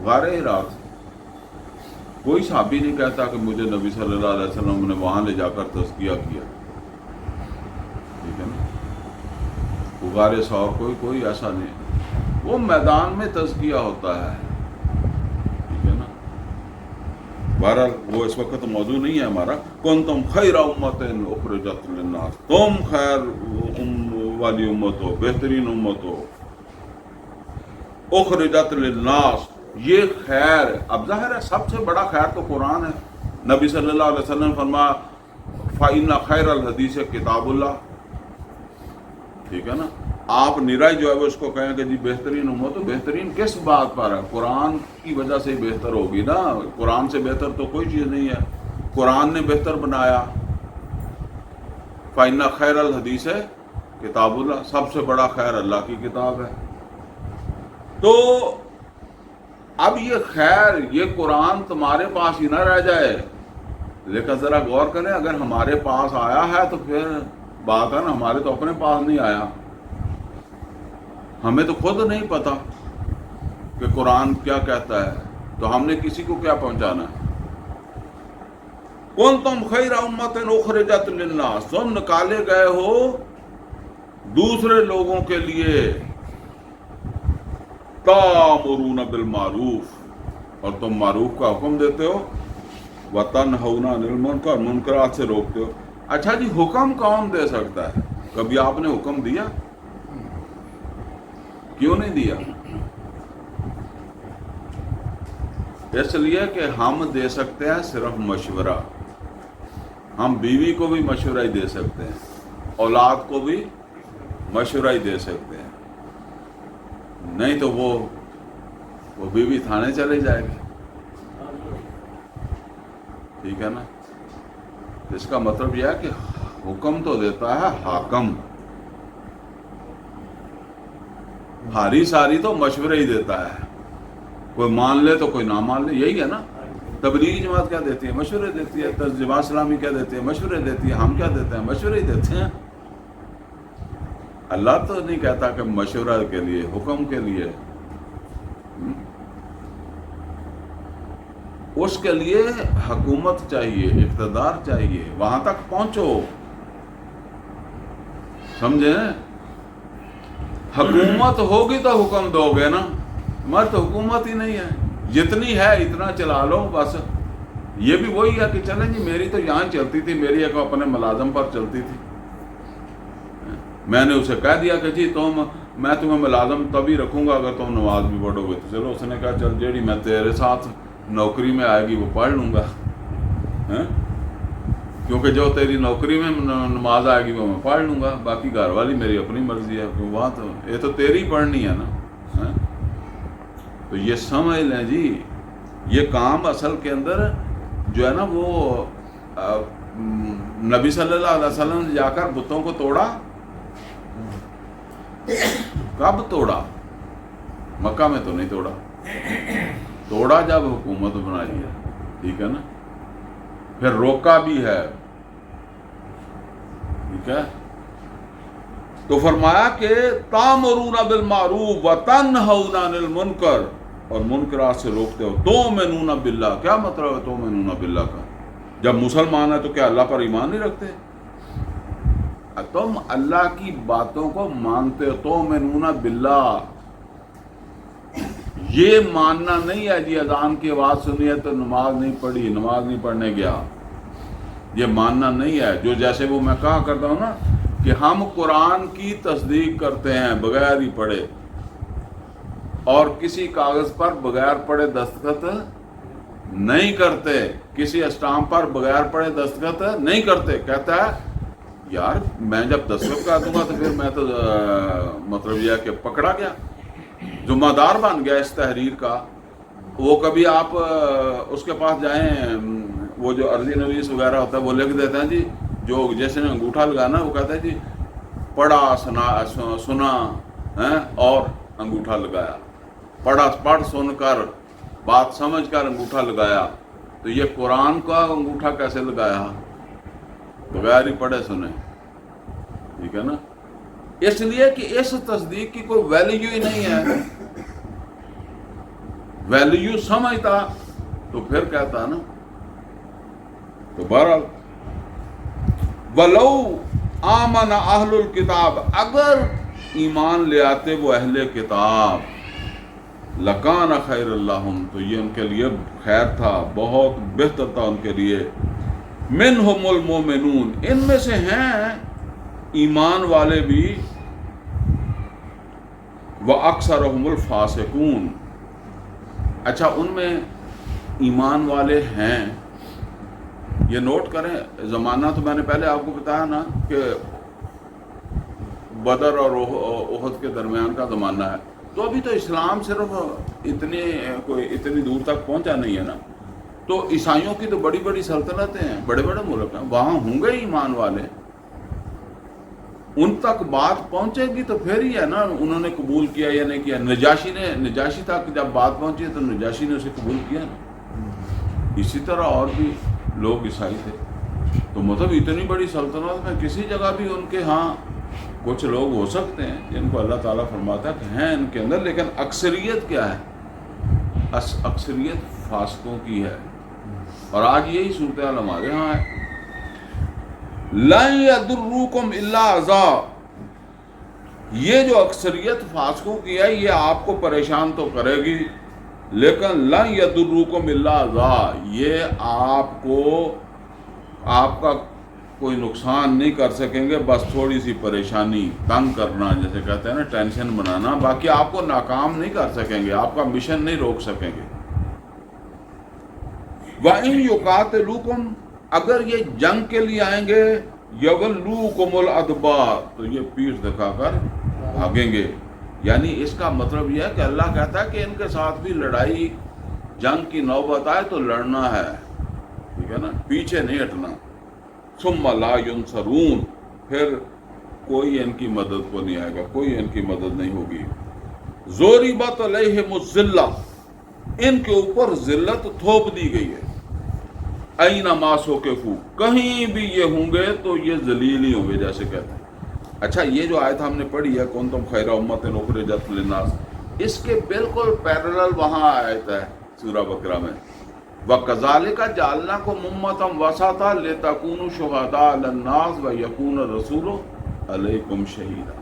غار حرا تھی. کوئی صحابی نہیں کہتا کہ مجھے نبی صلی اللہ علیہ وسلم نے وہاں لے جا کر تزکیہ کیا. ٹھیک ہے نا, غار ثور کوئی ایسا نہیں, وہ میدان میں تزکیہ ہوتا ہے. ٹھیک ہے نا, بہرحال وہ اس وقت موضوع نہیں ہے ہمارا. کنتم خیر امت اخرجت للناس, تم خیر والی امت ہو, بہترین امت ہو. اخرجت للناس, یہ خیر, اب ظاہر ہے سب سے بڑا خیر تو قرآن ہے. نبی صلی اللہ علیہ وسلم نے فرمایا فَإِنَّ خَيْرَ الْحَدِيثِ کتاب اللہ. ٹھیک ہے نا, آپ نرائی جو ہے وہ اس کو کہیں کہ جی بہترین امت, تو بہترین کس بات پر ہے؟ قرآن کی وجہ سے بہتر ہوگی نا. قرآن سے بہتر تو کوئی چیز نہیں ہے, قرآن نے بہتر بنایا. فَإِنَّ خَيْرَ الْحَدِيثِ کتاب اللہ, سب سے بڑا خیر اللہ کی کتاب ہے. تو اب یہ خیر, یہ قرآن تمہارے پاس ہی نہ رہ جائے. لیکن ذرا غور کریں, اگر ہمارے پاس آیا ہے تو پھر بات ہے نا, ہمارے تو اپنے پاس نہیں آیا, ہمیں تو خود نہیں پتا کہ قرآن کیا کہتا ہے, تو ہم نے کسی کو کیا پہنچانا ہے. کنتم خیر امت اخرجت للناس, تم نکالے گئے ہو دوسرے لوگوں کے لیے. تامرون بالمعروف, اور تم معروف کا حکم دیتے ہو. وتنہون عن المنکر, منکرات سے روکتے ہو. اچھا جی, حکم کون دے سکتا ہے؟ کبھی آپ نے حکم دیا؟ کیوں نہیں دیا؟ اس لیے کہ ہم دے سکتے ہیں صرف مشورہ. ہم بیوی کو بھی مشورہ ہی دے سکتے ہیں, اولاد کو بھی مشورہ ہی دے سکتے ہیں. نہیں تو وہ بیوی تھانے چلے جائے گی. ٹھیک ہے نا, اس کا مطلب یہ ہے کہ حکم تو دیتا ہے حاکم, ہاری ساری تو مشورے ہی دیتا ہے. کوئی مان لے تو کوئی نہ مان لے, یہی ہے نا. تبلیغی جماعت کیا دیتی ہے؟ مشورے دیتی ہے. جماعت اسلامی کیا دیتی ہے؟ مشورے دیتی ہے. ہم کیا دیتے ہیں؟ مشورے ہی دیتے ہیں. اللہ تو نہیں کہتا کہ مشورہ کے لیے, حکم کے لیے. اس کے لیے حکومت چاہیے, اقتدار چاہیے, وہاں تک پہنچو. سمجھیں؟ حکومت ہوگی تو حکم دو گے نا, مگر تو حکومت ہی نہیں ہے. جتنی ہے اتنا چلا لو بس. یہ بھی وہی ہے کہ چلیں جی میری تو یہاں چلتی تھی, میری ایک اپنے ملازم پر چلتی تھی. میں نے اسے کہہ دیا کہ جی میں تمہیں ملازم تبھی رکھوں گا اگر تم نماز بھی پڑھو گے. تو چلو, اس نے کہا چل جیڑی میں تیرے ساتھ نوکری میں آئے گی وہ پڑھ لوں گا, کیونکہ جو تیری نوکری میں نماز آئے گی وہ میں پڑھ لوں گا. باقی گھر والی میری اپنی مرضی ہے, وہاں تو یہ تو تیری پڑھنی ہے نا. تو یہ سمجھ لیں جی, یہ کام اصل کے اندر جو ہے نا وہ نبی صلی اللہ علیہ وسلم نے جا کر بتوں کو توڑا. کب توڑا؟ مکہ میں تو نہیں توڑا, توڑا جب حکومت بنائی ہے. ٹھیک ہے نا, پھر روکا بھی ہے. ٹھیک ہے, تو فرمایا کہ تامرون بالمعروف وتنہون عن المنکر، اور منکرات سے روکتے ہو، تؤمنون باللہ، کیا مطلب ہے تؤمنون باللہ کا؟ جب مسلمان ہے تو کیا اللہ پر ایمان نہیں رکھتے؟ تم اللہ کی باتوں کو مانتے ہو، تؤمنون باللہ، یہ ماننا نہیں ہے جی اذان کی آواز سنی ہے تو نماز نہیں پڑھی، نماز نہیں پڑھنے گیا، یہ ماننا نہیں ہے۔ جو جیسے وہ میں کہا کرتا ہوں نا کہ ہم قرآن کی تصدیق کرتے ہیں بغیر ہی پڑھے، اور کسی کاغذ پر بغیر پڑھے دستخط نہیں کرتے، کسی اسٹامپ پر بغیر پڑھے دستخط نہیں کرتے۔ کہتا ہے یار میں جب دستخط کر دوں گا تو پھر میں تو مطلب یہ ہے کہ پکڑا گیا، ذمہ دار بن گیا اس تحریر کا۔ وہ کبھی آپ اس کے پاس جائیں، وہ جو عرضی نویس وغیرہ ہوتا ہے وہ لکھ دیتے ہیں جی، جو جیسے نے انگوٹھا لگانا وہ کہتا ہے جی پڑھا سنا اور انگوٹھا لگایا، پڑھ سن کر بات سمجھ کر انگوٹھا لگایا۔ تو یہ قرآن کا انگوٹھا کیسے لگایا؟ بغیر ہی پڑھے سنے، ٹھیک ہے نا؟ اس لیے کہ اس تصدیق کی کوئی ویلیو ہی نہیں ہے۔ ویلیو سمجھتا تو پھر کہتا نا۔ تو بہرحال وَلَوْ آمَنَ أَهْلُ الْكِتَابِ، اگر ایمان لے آتے وہ اہل کتاب، لَكَانَ خَيْرًا لَهُمْ، تو یہ ان کے لیے خیر تھا، بہت بہتر تھا ان کے لیے۔ مِنْهُمُ الْمُؤْمِنُونَ، ان میں سے ہیں ایمان والے بھی، وَأَكْثَرُهُمُ الْفَاسِقُونَ، اچھا ان میں ایمان والے ہیں، یہ نوٹ کریں۔ زمانہ تو میں نے پہلے آپ کو بتایا نا کہ بدر اور احد کے درمیان کا زمانہ ہے، تو ابھی تو اسلام صرف اتنی دور تک پہنچا نہیں ہے نا۔ تو عیسائیوں کی تو بڑی بڑی سلطنتیں ہیں، بڑے بڑے ملک ہیں، وہاں ہوں گے ایمان والے، ان تک بات پہنچے گی تو پھر ہی ہے نا انہوں نے قبول کیا یا نہیں کیا۔ نجاشی تک جب بات پہنچی تو نجاشی نے اسے قبول کیا نا۔ اسی طرح اور بھی لوگ عیسائی تھے، تو مطلب اتنی بڑی سلطنت میں کسی جگہ بھی ان کے ہاں کچھ لوگ ہو سکتے ہیں جن کو اللہ تعالیٰ فرماتا ہے کہ ہیں ان کے اندر، لیکن اکثریت کیا ہے؟ اکثریت فاسقوں کی ہے، اور آج یہی صورتحال ہمارے ہاں ہے۔ لَن يَضُرُّوكُمْ إِلَّا أَذًى، یہ جو اکثریت فاسقوں کی ہے یہ آپ کو پریشان تو کرے گی، لیکن لَن يَضُرُّوكُمْ إِلَّا أَذًى، یہ آپ کا کوئی نقصان نہیں کر سکیں گے، بس تھوڑی سی پریشانی، تنگ کرنا جیسے کہتے ہیں نا، ٹینشن بنانا، باقی آپ کو ناکام نہیں کر سکیں گے، آپ کا مشن نہیں روک سکیں گے۔ وَإِن يُقَاتِلُوكُمْ، اگر یہ جنگ کے لیے آئیں گے، يَوَلُّوكُمُ الْأَدْبَارَ، تو یہ پیٹھ دکھا کر بھاگیں گے۔ یعنی اس کا مطلب یہ ہے کہ اللہ کہتا ہے کہ ان کے ساتھ بھی لڑائی، جنگ کی نوبت آئے تو لڑنا ہے، ٹھیک ہے نا، پیچھے نہیں ہٹنا۔ ثُمَّ لَا يُنصَرُونَ، پھر کوئی ان کی مدد کو نہیں آئے گا، کوئی ان کی مدد نہیں ہوگی۔ ضُرِبَتْ عَلَيْهِمُ الذِّلَّةُ، ان کے اوپر ذلت تھوپ دی گئی ہے۔ اَيْنَمَا ثُقِفُوا، کہیں بھی یہ ہوں گے تو یہ ذلیل ہی ہوں گے، جیسے کہتے ہیں۔ اچھا یہ جو آیت ہم نے پڑھی ہے كُنتُمْ خَيْرَ أُمَّةٍ أُخْرِجَتْ لِلنَّاسِ، اس کے بالکل پیرلل وہاں آیت ہے سورہ بقرہ میں، وَكَذَلِكَ جَعَلْنَاكُمْ أُمَّةً وَسَطًا لِتَكُونُوا شُهَدَاءَ عَلَى النَّاسِ وَيَكُونَ الرَّسُولُ عَلَيْكُمْ شَهِيدًا،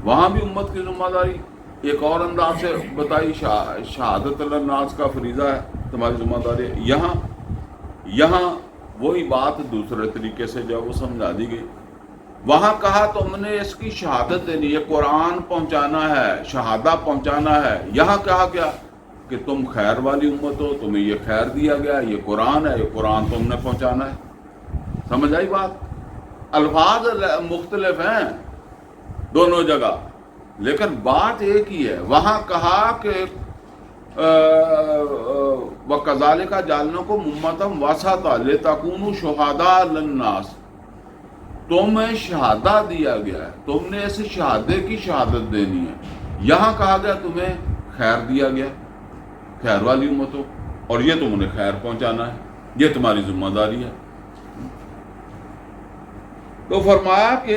وہاں بھی امت کی ذمہ داری ایک اور انداز سے بتائی، شہادت علی الناس کا فریضہ ہے، تمہاری ذمہ داری ہے۔ یہاں وہی بات دوسرے طریقے سے جو وہ سمجھا دی گئی۔ وہاں کہا تم نے اس کی شہادت دینی، یہ قرآن پہنچانا ہے، شہادہ پہنچانا ہے۔ یہاں کہا کیا کہ تم خیر والی امت ہو، تمہیں یہ خیر دیا گیا، یہ قرآن ہے، یہ قرآن تم نے پہنچانا ہے۔ سمجھ آئی بات؟ الفاظ مختلف ہیں دونوں جگہ، لیکن بات ایک ہی ہے۔ وہاں کہا کہ وَكَذَلِكَ جَعَلْنَاكُمْ أُمَّةً وَسَطًا لِتَكُونُوا شُهَدَاءَ عَلَى النَّاسِ، تمہیں شہادہ دیا گیا ہے، تم نے اس شہادے کی شہادت دینی ہے۔ یہاں کہا گیا تمہیں خیر دیا گیا، خیر والی امت ہو، اور یہ تم نے خیر پہنچانا ہے، یہ تمہاری ذمہ داری ہے۔ تو فرمایا کہ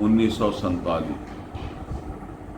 1947।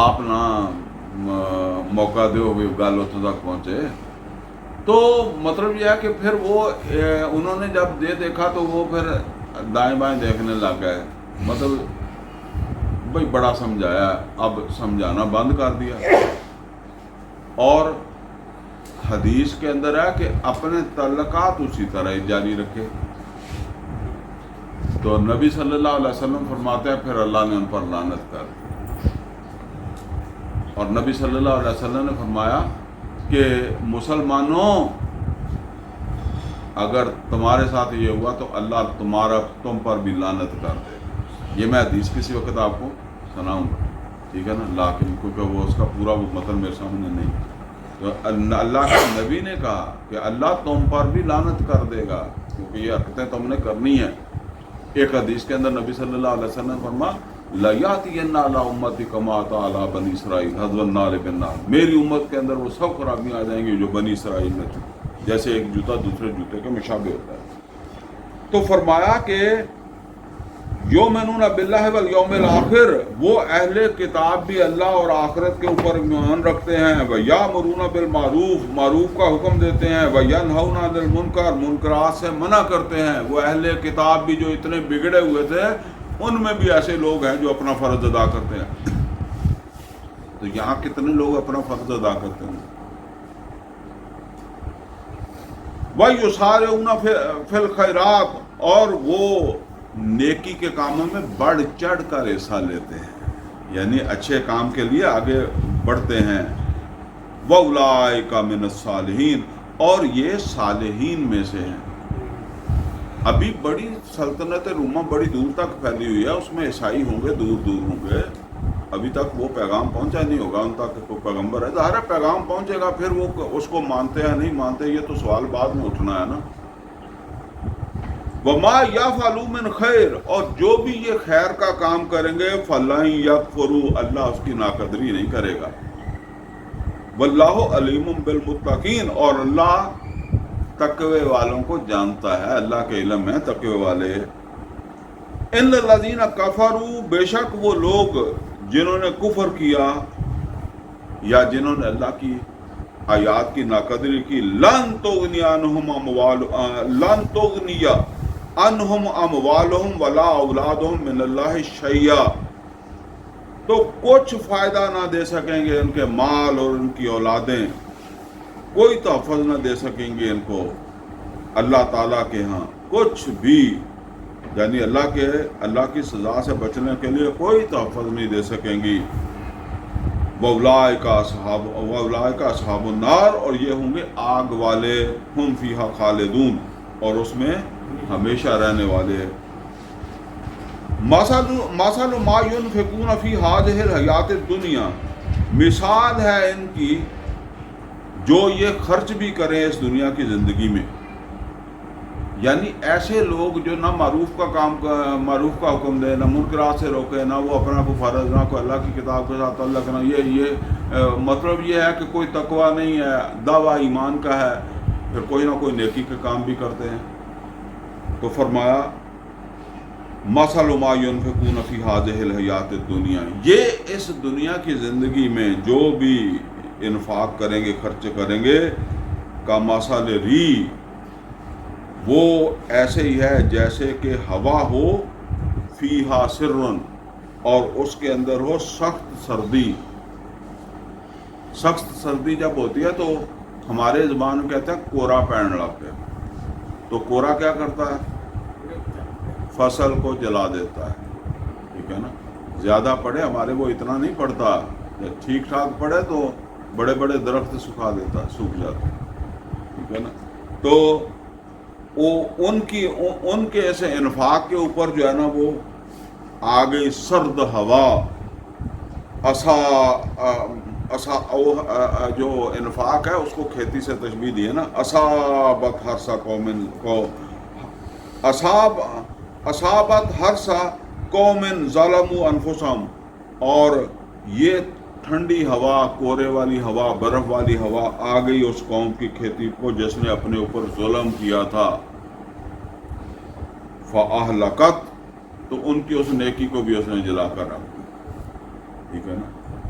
آپ نہ موقع دو بھی گل اتوں تک پہنچے. تو مطلب یہ ہے کہ پھر وہ انہوں نے جب دیکھا تو وہ پھر دائیں بائیں دیکھنے لگ گئے. مطلب بھائی بڑا سمجھایا، اب سمجھانا بند کر دیا. اور حدیث کے اندر ہے کہ اپنے تعلقات اسی طرح جاری رکھے. تو نبی صلی اللہ علیہ وسلم فرماتے ہیں پھر اللہ نے ان پر لعنت کر دی. اور نبی صلی اللہ علیہ وسلم نے فرمایا کہ مسلمانوں اگر تمہارے ساتھ یہ ہوا تو اللہ تم پر بھی لعنت کر دے. یہ میں حدیث کسی وقت آپ کو سناؤں گا، ٹھیک ہے نا، لیکن کیونکہ وہ اس کا پورا وہ متن میرے سامنے نہیں. تو اللہ کے نبی نے کہا کہ اللہ تم پر بھی لعنت کر دے گا کیونکہ یہ حرکتیں تم نے کرنی ہیں. ایک حدیث کے اندر نبی صلی اللہ علیہ وسلم نے فرمایا لَيَأْتِيَنَّ عَلَىٰ أُمَّتِي كَمَا أَتَىٰ عَلَىٰ بَنِي إِسْرَائِيلَ حَظْوَ النَّعْلِ بِالنَّعْلِ. میری امت کے اندر وہ سب خرابیاں آ جائیں گی جو بنی اسرائیل میں تھی، جیسے ایک جوتا دوسرے جوتے کے مشابہ ہوتا ہے. تو فرمایا کہ یؤمنون باللہ والیوم الآخر، وہ اہل کتاب بھی اللہ اور آخرت کے اوپر ایمان رکھتے ہیں. وَیَأْمُرُونَ بِالْمَعْرُوفِ، معروف کا حکم دیتے ہیں. وَیَنْہَوْنَ عَنِ الْمُنکَرِ، منکرات سے منع کرتے ہیں. وہ اہل کتاب بھی جو اتنے بگڑے ہوئے تھے ان میں بھی ایسے لوگ ہیں جو اپنا فرض ادا کرتے ہیں. تو یہاں کتنے لوگ اپنا فرض ادا کرتے ہیں؟ وَيُسَارِعُونَ فِي الْخَيْرَاتِ، اور وہ نیکی کے کاموں میں بڑھ چڑھ کر حصہ لیتے ہیں، یعنی اچھے کام کے لیے آگے بڑھتے ہیں. وَأُولَٰئِکَ مِنَ الصَّالِحِینَ، اور یہ صالحین میں سے ہیں. ابھی بڑی سلطنت رومہ بڑی دور تک پھیلی ہوئی ہے، اس میں عیسائی ہوں گے، دور دور ہوں گے، ابھی تک وہ پیغام پہنچا نہیں ہوگا ان تک کوئی پیغمبر ہے. ظاہر ہے پیغام پہنچے گا، پھر وہ اس کو مانتے ہیں نہیں مانتے یہ تو سوال بعد میں اٹھنا ہے نا. وَمَا يَفْعَلُوا مِنْ خَيْرٍ، اور جو بھی یہ خیر کا کام کریں گے فَلَن يَكْفُرُوا، اللہ اس کی ناقدری نہیں کرے گا. وَاللَّهُ عَلِيمٌ بِالْمُتَّقِينَ، اور اللہ تقوی والوں کو جانتا ہے، اللہ کے علم ہے تقوی والے. ان الذین کفروا، بے شک وہ لوگ جنہوں نے کفر کیا یا جنہوں نے اللہ کی آیات کی ناقدری کی، لن تغنی عنہم اموالہم ولا اولادہم من اللہ شیئا، تو کچھ فائدہ نہ دے سکیں گے ان کے مال اور ان کی اولادیں، کوئی تحفظ نہ دے سکیں گے ان کو اللہ تعالیٰ کے ہاں کچھ بھی، یعنی اللہ کی سزا سے بچنے کے لیے کوئی تحفظ نہیں دے سکیں گی. وَأُولَٰئِکَ أَصْحَابُ النَّارِ، اور یہ ہوں گے آگ والے. ہم فیہا خالدون، اور اس میں ہمیشہ رہنے والے. مَثَلُ مَا يُنْفِقُونَ فِي هَٰذِهِ الْحَیَاةِ الدُّنْیَا، مثال ہے ان کی جو یہ خرچ بھی کریں اس دنیا کی زندگی میں. یعنی ایسے لوگ جو نہ معروف کا حکم دے، نہ منکرات سے روکے، نہ وہ اپنا کو فرض، نہ کوئی اللہ کی کتاب کے ساتھ تعلق، نہ یہ مطلب یہ ہے کہ کوئی تقوی نہیں ہے، دعویٰ ایمان کا ہے، پھر کوئی نہ کوئی نیکی کے کام بھی کرتے ہیں. تو فرمایا مَثَلُ مَا يُنْفِقُونَ فِي هَٰذِهِ الْحَیَاةِ الدُّنْیَا، یہ اس دنیا کی زندگی میں جو بھی انفاق کریں گے، خرچ کریں گے، کَمَثَلِ رِیح، وہ ایسے ہی ہے جیسے کہ ہوا ہو، فیہا سرٌ، اور اس کے اندر ہو سخت سردی. سخت سردی جب ہوتی ہے تو ہمارے زبان میں کہتے ہیں کورا پڑنے لگ پہ. تو کورا کیا کرتا ہے؟ فصل کو جلا دیتا ہے، ٹھیک ہے نا. زیادہ پڑے، ہمارے وہ اتنا نہیں پڑتا، ٹھیک ٹھاک پڑے تو بڑے بڑے درخت سکھا دیتا ہے، سوکھ جاتے ہیں، ٹھیک ہے نا. تو ان کے ایسے انفاق کے اوپر جو ہے نا وہ آ گئی سرد ہوا. جو انفاق ہے اس کو کھیتی سے تشبیہ دی ہے نا. اصابت حرث قوم ظلموا انفسہم، اور یہ ٹھنڈی ہوا، کورے والی ہوا، برف والی ہوا آ گئی اس قوم کی کھیتی کو جس نے اپنے اوپر ظلم کیا تھا. فَأَهْلَكَتْ، تو ان کی اس نیکی کو بھی اس نے جلا کر رکھ دیا، ٹھیک ہے نا.